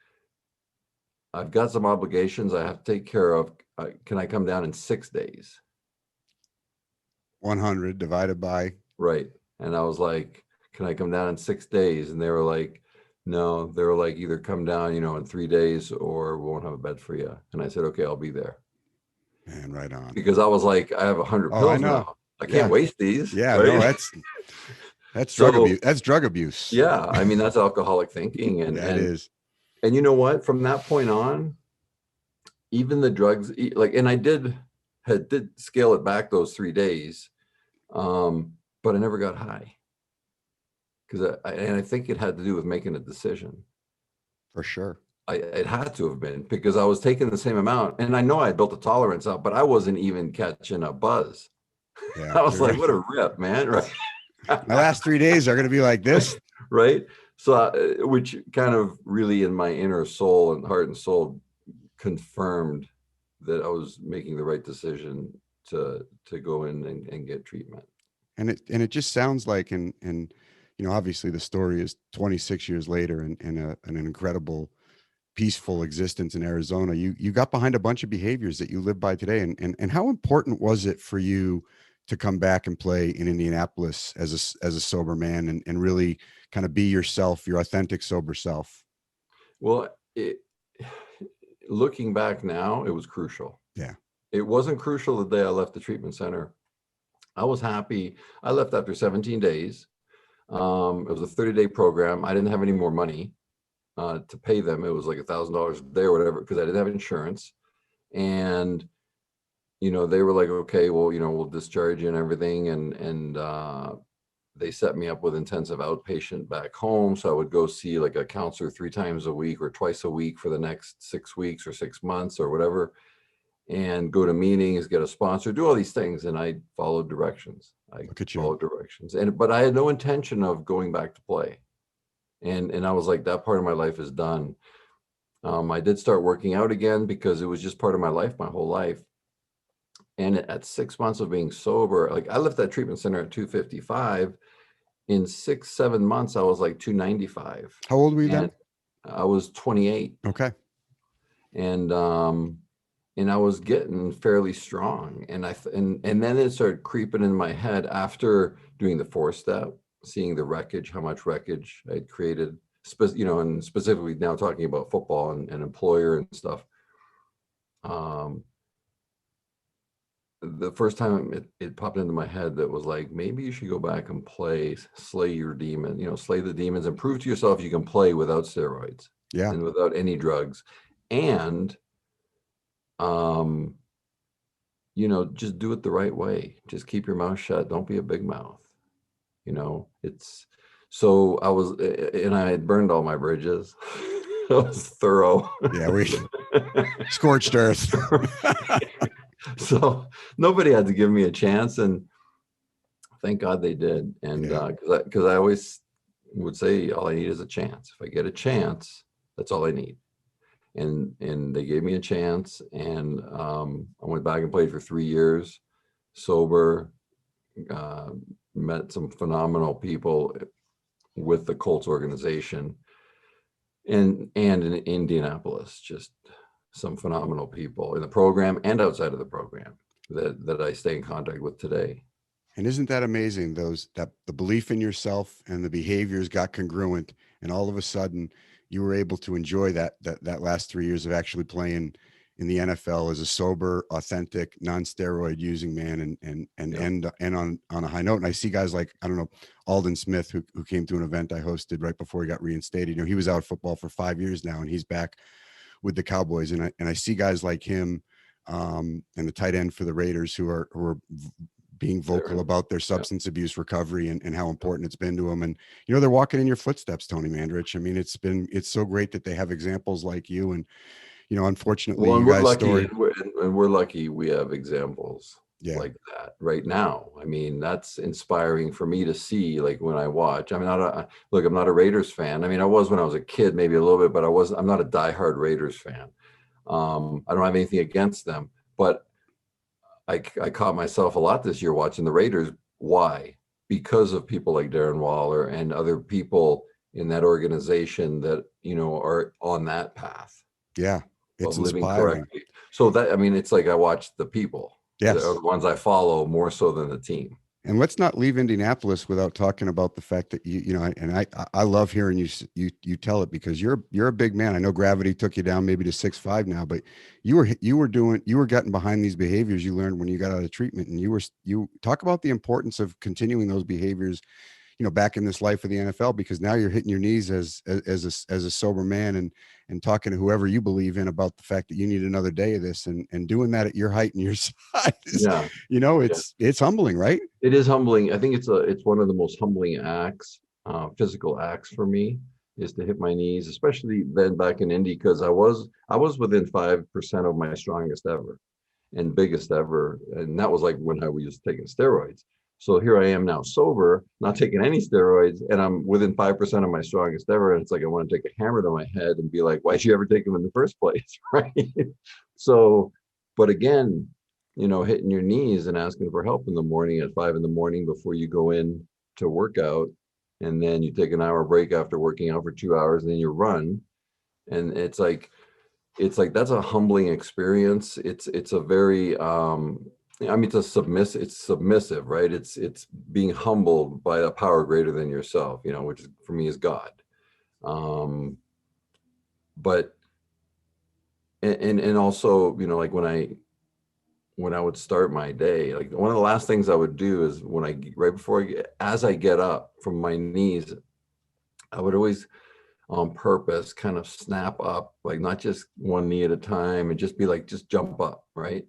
I've got some obligations I have to take care of. Can I come down in 6 days? 100 divided by. Right. And I was like, can I come down in 6 days? And they were like, no. They were like, either come down, in 3 days, or we won't have a bed for you. And I said, okay, I'll be there. Man, right on. Because I was like, I have 100 I pills know. now. I can't waste these. Yeah, right? no, that's drug abuse. That's drug abuse. Yeah, I mean, that's alcoholic thinking. And that is. And you know what? From that point on, even the drugs, and I did scale it back those 3 days, but I never got high. Because I think it had to do with making a decision. For sure. It had to have been, because I was taking the same amount, and I know I built a tolerance up, but I wasn't even catching a buzz. Yeah, I was like, what a rip, man. Right. My last 3 days are going to be like this. Right. So, which kind of really in my inner soul and heart and soul confirmed that I was making the right decision to go in and get treatment. And it just sounds like, and obviously the story is 26 years later and an incredible, peaceful existence in Arizona. You got behind a bunch of behaviors that you live by today. And how important was it for you to come back and play in Indianapolis as a sober man and really kind of be yourself, your authentic sober self? Well, looking back now, it was crucial. Yeah. It wasn't crucial the day I left the treatment center. I was happy. I left after 17 days. It was a 30-day program. I didn't have any more money to pay them. It was like $1,000 a day or whatever, because I didn't have insurance. And, they were like, okay, well, we'll discharge you and everything. And they set me up with intensive outpatient back home. So I would go see like a counselor 3 times a week or twice a week for the next 6 weeks or 6 months or whatever, and go to meetings, get a sponsor, do all these things. And I followed directions. Followed directions. But I had no intention of going back to play. And I was like, that part of my life is done. I did start working out again because it was just part of my life, my whole life. And at 6 months of being sober, like I left that treatment center at 255. In 6-7 months, I was like 295. How old were you then? I was 28. Okay. And I was getting fairly strong. And and then it started creeping in my head after doing the 4-step, seeing the wreckage, how much wreckage I'd created, and specifically now talking about football and employer and stuff. The first time it popped into my head that was like, maybe you should go back and slay your demon, slay the demons and prove to yourself you can play without steroids. Yeah. And without any drugs. And, just do it the right way. Just keep your mouth shut. Don't be a big mouth. So I was, and I had burned all my bridges. I was thorough. Yeah. We scorched earth. So nobody had to give me a chance, and thank God they did. And because I always would say, all I need is a chance. If I get a chance, that's all I need. and they gave me a chance, and I went back and played for 3 years, sober, uh, met some phenomenal people with the Colts organization, and in Indianapolis, just some phenomenal people in the program and outside of the program that I stay in contact with today. And isn't that amazing? That the belief in yourself and the behaviors got congruent, and all of a sudden you were able to enjoy that last 3 years of actually playing in the NFL as a sober, authentic, non-steroid using man, and Yeah. end on a high note. And I see guys like, I don't know, Alden Smith, who came to an event I hosted right before he got reinstated. You know, he was out of football for 5 years now, and he's back with the Cowboys. And I see guys like him, and the tight end for the Raiders who are being vocal about their substance abuse recovery and how important it's been to them. And, you know, they're walking in your footsteps, Tony Mandrich. I mean, it's so great that they have examples like you. And, you know, unfortunately, Well, and you we're guys' lucky, story. and we're lucky we have examples Yeah. like that right now. I mean, that's inspiring for me to see, like when I watch. I'm not a Raiders fan. I mean, I was when I was a kid, maybe a little bit, but I'm not a diehard Raiders fan. I don't have anything against them, but I caught myself a lot this year watching the Raiders. Why? Because of people like Darren Waller and other people in that organization that, you know, are on that path Yeah. It's of living inspiring. correctly. So that, I mean, it's like I watch the people. Yes. Are the ones I follow more so than the team. And let's not leave Indianapolis without talking about the fact that you know, and I love hearing you tell it, because you're a big man. I know gravity took you down maybe to 6'5" now, but you were getting behind these behaviors you learned when you got out of treatment, and you talk about the importance of continuing those behaviors, you know, back in this life of the NFL, because now you're hitting your knees as a sober man, and talking to whoever you believe in about the fact that you need another day of this, and doing that at your height and your size. Yeah. You know, Yeah. it's humbling, right? It is humbling. I think it's one of the most humbling acts, physical acts for me, is to hit my knees, especially then back in Indy, because I was within 5% of my strongest ever and biggest ever, and that was like when I was taking steroids. So here I am now sober, not taking any steroids, and I'm within 5% of my strongest ever. And it's like I want to take a hammer to my head and be like, why'd you ever take them in the first place? Right. So, but again, you know, hitting your knees and asking for help in the morning at 5 a.m. before you go in to work out. And then you take an hour break after working out for 2 hours, and then you run. And it's like that's a humbling experience. It's a very I mean, it's submissive, right? It's being humbled by a power greater than yourself, you know, which for me is God. But and also, you know, like when I would start my day, like one of the last things I would do is right before as I get up from my knees, I would always on purpose kind of snap up, like not just one knee at a time, and just be like, just jump up, right?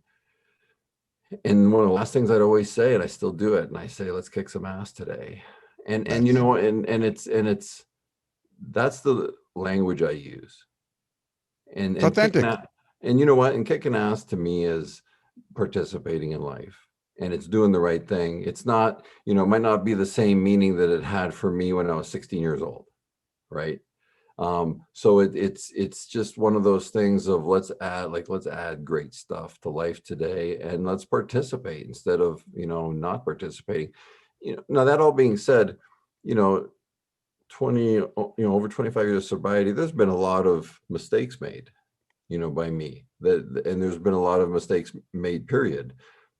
And one of the last things I'd always say, and I still do it, and I say, let's kick some ass today. And you know, and it's that's the language I use. And authentic. And you know what? And kicking ass to me is participating in life, and it's doing the right thing. It's not, you know, it might not be the same meaning that it had for me when I was 16 years old, right? So it's just one of those things of let's add great stuff to life today, and let's participate instead of, you know, not participating. You know, now that all being said, you know, over 25 years of sobriety, there's been a lot of mistakes made, you know, by me, and there's been a lot of mistakes made, period.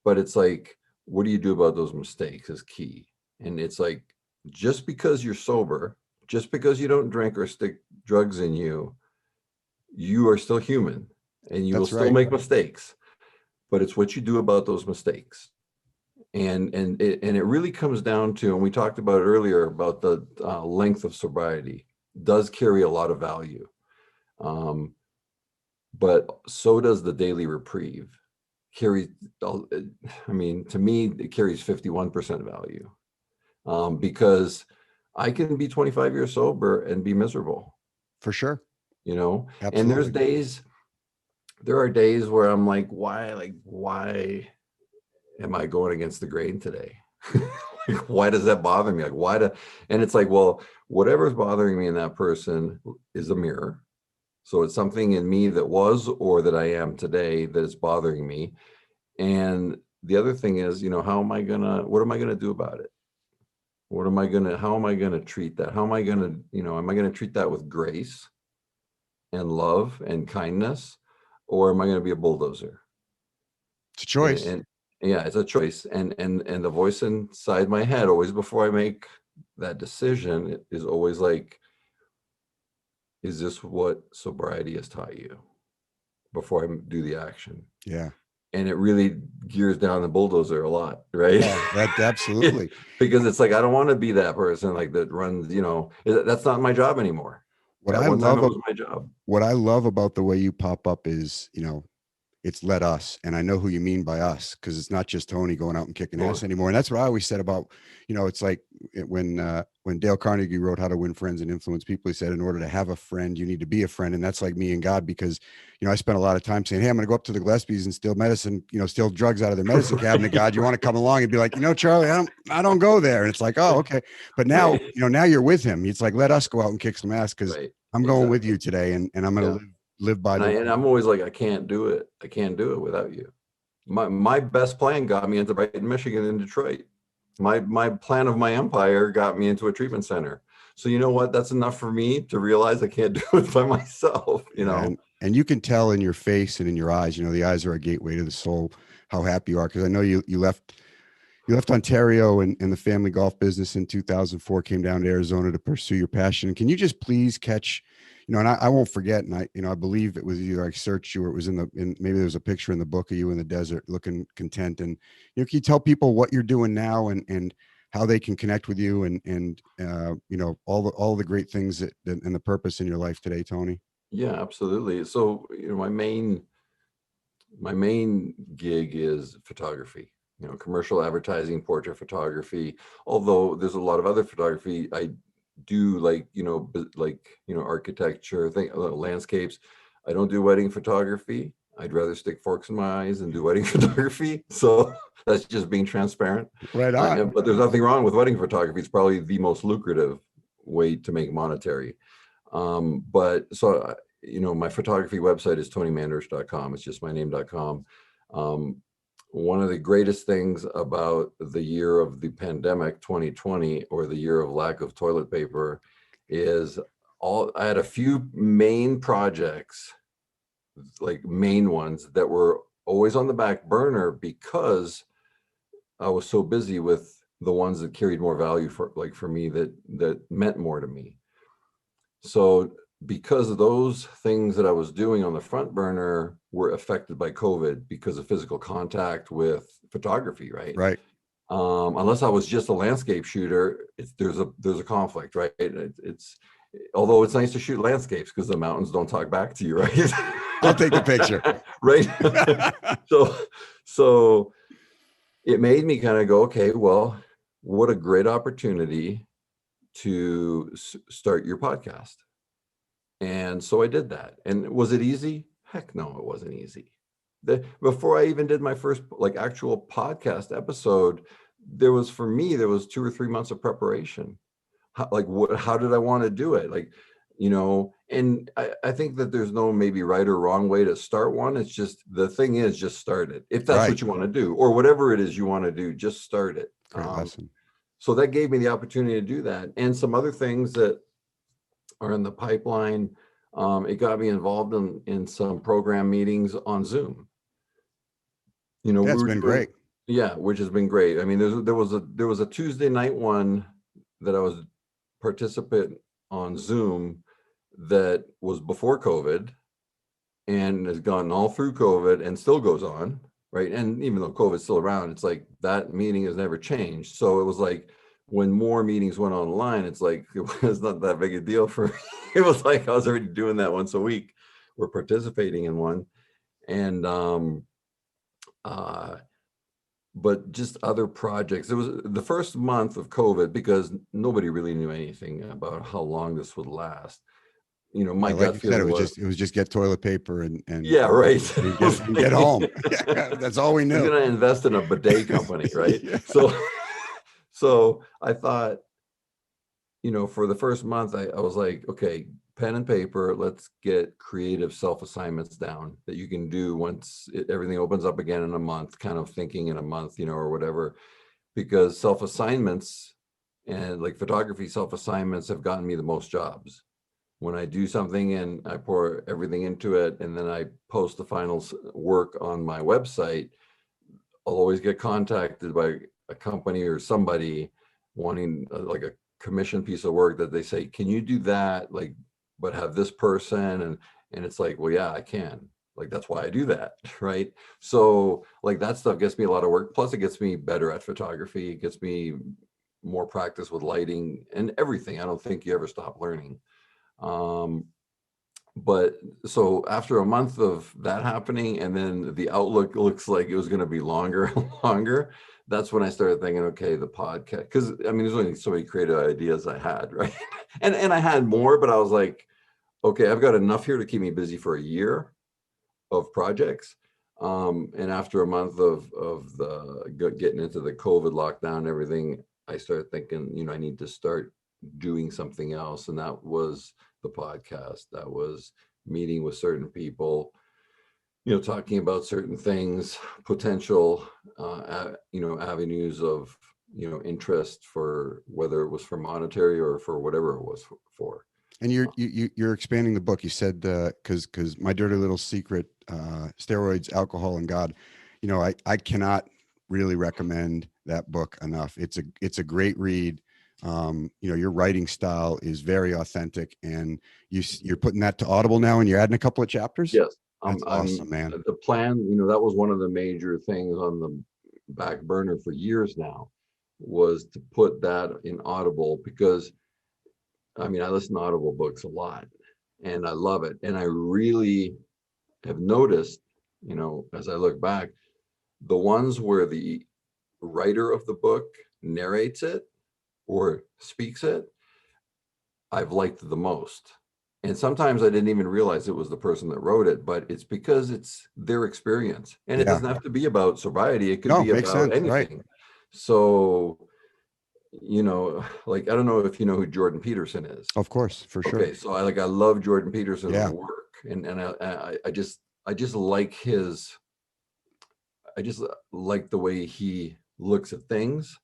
But it's like, what do you do about those mistakes is key. And it's like, just because you're sober, just because you don't drink or stick drugs in you, you are still human, and you will That's still right. make mistakes, but it's what you do about those mistakes. And it really comes down to, and we talked about it earlier, about the length of sobriety does carry a lot of value. But so does the daily reprieve. I mean, to me, it carries 51% value, because I can be 25 years sober and be miserable, For sure. you know. And Absolutely. there are days where I'm like, why am I going against the grain today? Like, why does that bother me? And it's like, well, whatever's bothering me in that person is a mirror, So it's something in me that was or that I am today that is bothering me. And the other thing is, what am I gonna do about it? How am I gonna treat that? How am I gonna, am I gonna treat that with grace and love and kindness, or am I gonna be a bulldozer? It's a choice. And yeah, it's a choice. And the voice inside my head, always before I make that decision, is always like, is this what sobriety has taught you, before I do the action? Yeah. And it really gears down the bulldozer a lot, right? Yeah, that absolutely. Because it's like, I don't want to be that person like that runs, that's not my job anymore. What At I one time love it was my job. what I love about the way you pop up is, it's let us, and I know who you mean by us, because it's not just Tony going out and kicking ass anymore. And that's what I always said about, it's like when Dale Carnegie wrote How to Win Friends and Influence People, he said, in order to have a friend, you need to be a friend. And that's like me and God, because, I spent a lot of time saying, hey, I'm going to go up to the Gillespies and steal medicine, steal drugs out of their medicine cabinet. God, you want to come along? And be like, Charlie, I don't go there. And it's like, oh, okay. But now, now you're with him. It's like, let us go out and kick some ass, because I'm going with you today, and I'm going to live by and I'm always like, I can't do it without you. My best plan got me into Brighton, Michigan, and Detroit. My plan of my empire got me into a treatment center. So you know what? That's enough for me to realize I can't do it by myself. And you can tell in your face and in your eyes. The eyes are a gateway to the soul. How happy you are, because I know you left Ontario and the family golf business in 2004, came down to Arizona to pursue your passion. Can you just please catch, and I won't forget. And I believe it was either I searched you or it was maybe there was a picture in the book of you in the desert looking content. And, can you tell people what you're doing now and how they can connect with you and all the great things that and the purpose in your life today, Tony? Yeah, absolutely. So, my main gig is photography, commercial advertising, portrait photography. Although there's a lot of other photography I do, like, architecture, landscapes. I don't do wedding photography. I'd rather stick forks in my eyes and do wedding photography. So that's just being transparent. Right on. But there's nothing wrong with wedding photography. It's probably the most lucrative way to make monetary. But so, my photography website is tonymandrich.com. It's just my name.com. One of the greatest things about the year of the pandemic, 2020, or the year of lack of toilet paper, is I had a few main projects, like main ones, that were always on the back burner because I was so busy with the ones that carried more value for me, that meant more to me. So because of those things that I was doing on the front burner were affected by COVID because of physical contact with photography, right? Right. Unless I was just a landscape shooter, there's a conflict, right? Although it's nice to shoot landscapes because the mountains don't talk back to you, right? I'll take the picture. Right. So it made me kind of go, okay, well, what a great opportunity to start your podcast. And so I did that. And was it easy? Heck no, it wasn't easy. Before I even did my first actual podcast episode, there was 2 or 3 months of preparation. How did I want to do it? And I think that there's no maybe right or wrong way to start one. It's just, the thing is, just start it. If that's what you want to do, or whatever it is you want to do, just start it. Great lesson. So that gave me the opportunity to do that. And some other things that are in the pipeline. It got me involved in some program meetings on Zoom. That's been great. Yeah, which has been great. I mean, there was a Tuesday night one that I was participant on Zoom that was before COVID and has gone all through COVID and still goes on, right? And even though COVID's still around, it's like that meeting has never changed. So it was like, when more meetings went online, it's like, it was not that big a deal for me. It was like I was already doing that once a week. We're participating in one. And but just other projects. It was the first month of COVID because nobody really knew anything about how long this would last. My gut feeling was it was just get toilet paper and yeah, right. Get home. Yeah, that's all we knew. We're gonna invest in a bidet company, right? Yeah. So I thought, for the first month, I was like, okay, pen and paper. Let's get creative self-assignments down that you can do once everything opens up again in a month, kind of thinking in a month, or whatever, because self-assignments and like photography self-assignments have gotten me the most jobs. When I do something and I pour everything into it and then I post the final work on my website, I'll always get contacted by a company or somebody wanting like a commission piece of work that they say, can you do that? Like, but have this person, and it's like, well, yeah, I can. Like, that's why I do that, right? So like that stuff gets me a lot of work. Plus it gets me better at photography. It gets me more practice with lighting and everything. I don't think you ever stop learning. But so after a month of that happening, and then the outlook looks like it was going to be longer and longer, that's when I started thinking, okay, the podcast, because I mean, there's only so many creative ideas I had, right? And I had more, but I was like, okay, I've got enough here to keep me busy for a year of projects. And after a month of getting into the COVID lockdown and everything, I started thinking, I need to start doing something else. And that was the podcast. That was meeting with certain people, talking about certain things, potential, avenues of, interest, for whether it was for monetary or for whatever it was for. And you're expanding the book. You said, because My Dirty Little Secret, Steroids, Alcohol, and God, I cannot really recommend that book enough. It's a great read. Your writing style is very authentic, and you're putting that to Audible now, and you're adding a couple of chapters. Yes. That's awesome, man. The plan, that was one of the major things on the back burner for years now, was to put that in Audible, because I listen to Audible books a lot and I love it. And I really have noticed, as I look back, the ones where the writer of the book narrates it or speaks it, I've liked the most. And sometimes I didn't even realize it was the person that wrote it, but it's because it's their experience. And it doesn't have to be about sobriety. It could be about anything. Right. So, like, I don't know if you know who Jordan Peterson is. Of course, for sure. Okay, so I love Jordan Peterson's work, and I just like the way he looks at things,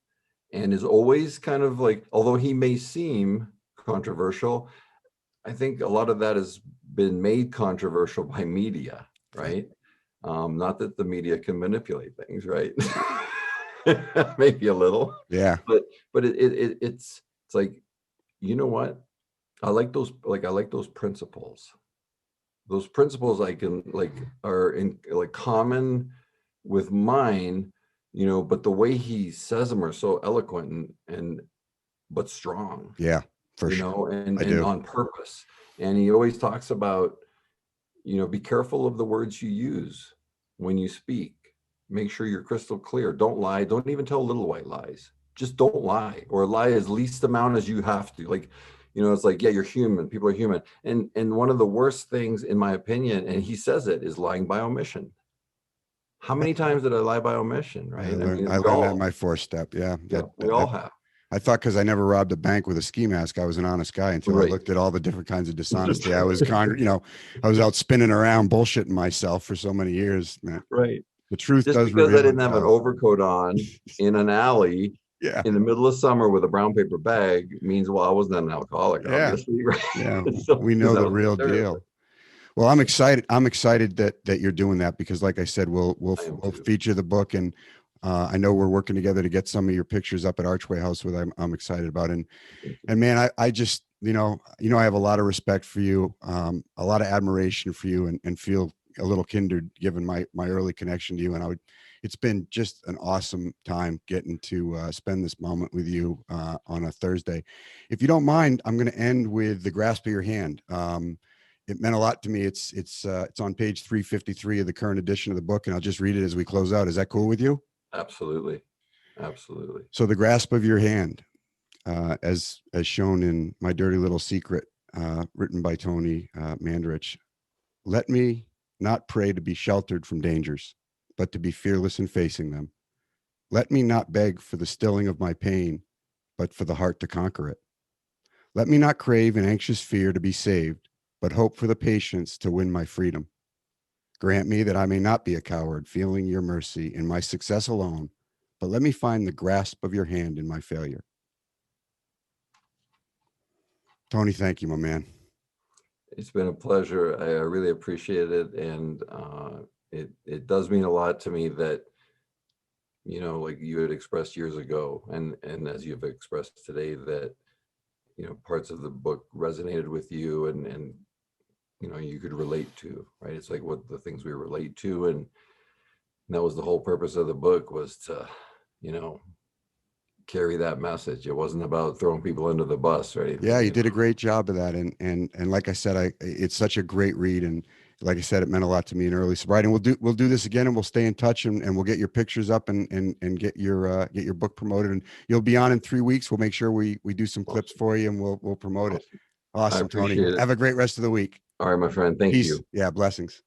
and is always kind of like, although he may seem controversial, I think a lot of that has been made controversial by media, right? Not that the media can manipulate things, right? Maybe a little, but it's like, you know what? I like those principles. Those principles I can are in common with mine, but the way he says them are so eloquent and but strong. Yeah, for sure. And on purpose. And he always talks about, be careful of the words you use when you speak. Make sure you're crystal clear. Don't lie. Don't even tell little white lies. Just don't lie, or lie as least amount as you have to. Like, it's like, yeah, you're human. People are human. And one of the worst things, in my opinion, and he says it, is lying by omission. How many times did I lie by omission? Right. I learned that in my fourth step. Yeah. We all have. I thought, because I never robbed a bank with a ski mask, I was an honest guy, until I looked at all the different kinds of dishonesty. I was I was out spinning around, bullshitting myself for so many years, man. Right. The truth just does because I didn't have an overcoat on in an alley in the middle of summer with a brown paper bag means, well, I wasn't an alcoholic, obviously. Right? Yeah. So, we know the real deal. Well, I'm excited. I'm excited that you're doing that, because, like I said, we'll feature the book, and I know we're working together to get some of your pictures up at Archway House, with I'm excited about. And man, I just, I have a lot of respect for you, a lot of admiration for you, and feel a little kindred, given my early connection to you. And it's been just an awesome time getting to spend this moment with you on a Thursday. If you don't mind, I'm going to end with the grasp of your hand. It meant a lot to me. It's on page 353 of the current edition of the book, and I'll just read it as we close out. Is that cool with you? Absolutely. Absolutely. So the grasp of your hand, as shown in My Dirty Little Secret, written by Tony Mandrich. Let me not pray to be sheltered from dangers, but to be fearless in facing them. Let me not beg for the stilling of my pain, but for the heart to conquer it. Let me not crave in anxious fear to be saved, but hope for the patience to win my freedom. Grant me that I may not be a coward, feeling your mercy in my success alone, but let me find the grasp of your hand in my failure. Tony, thank you, my man. It's been a pleasure. I really appreciate it. And it does mean a lot to me that, you know, like you had expressed years ago, and as you've expressed today, that, you know, parts of the book resonated with you and you know, you could relate to, right? It's like what the things we relate to. And that was the whole purpose of the book, was to, you know, carry that message. It wasn't about throwing people under the bus or anything. Yeah, you did a great job of that. And like I said, it's such a great read. And like I said, it meant a lot to me in early sobriety. And we'll do this again, and we'll stay in touch, and we'll get your pictures up and get your book promoted. And you'll be on in 3 weeks. We'll make sure we do some clips for you, and we'll promote it. Awesome, Tony. appreciate it. Have a great rest of the week. All right, my friend. Thank Peace. you. Yeah, blessings.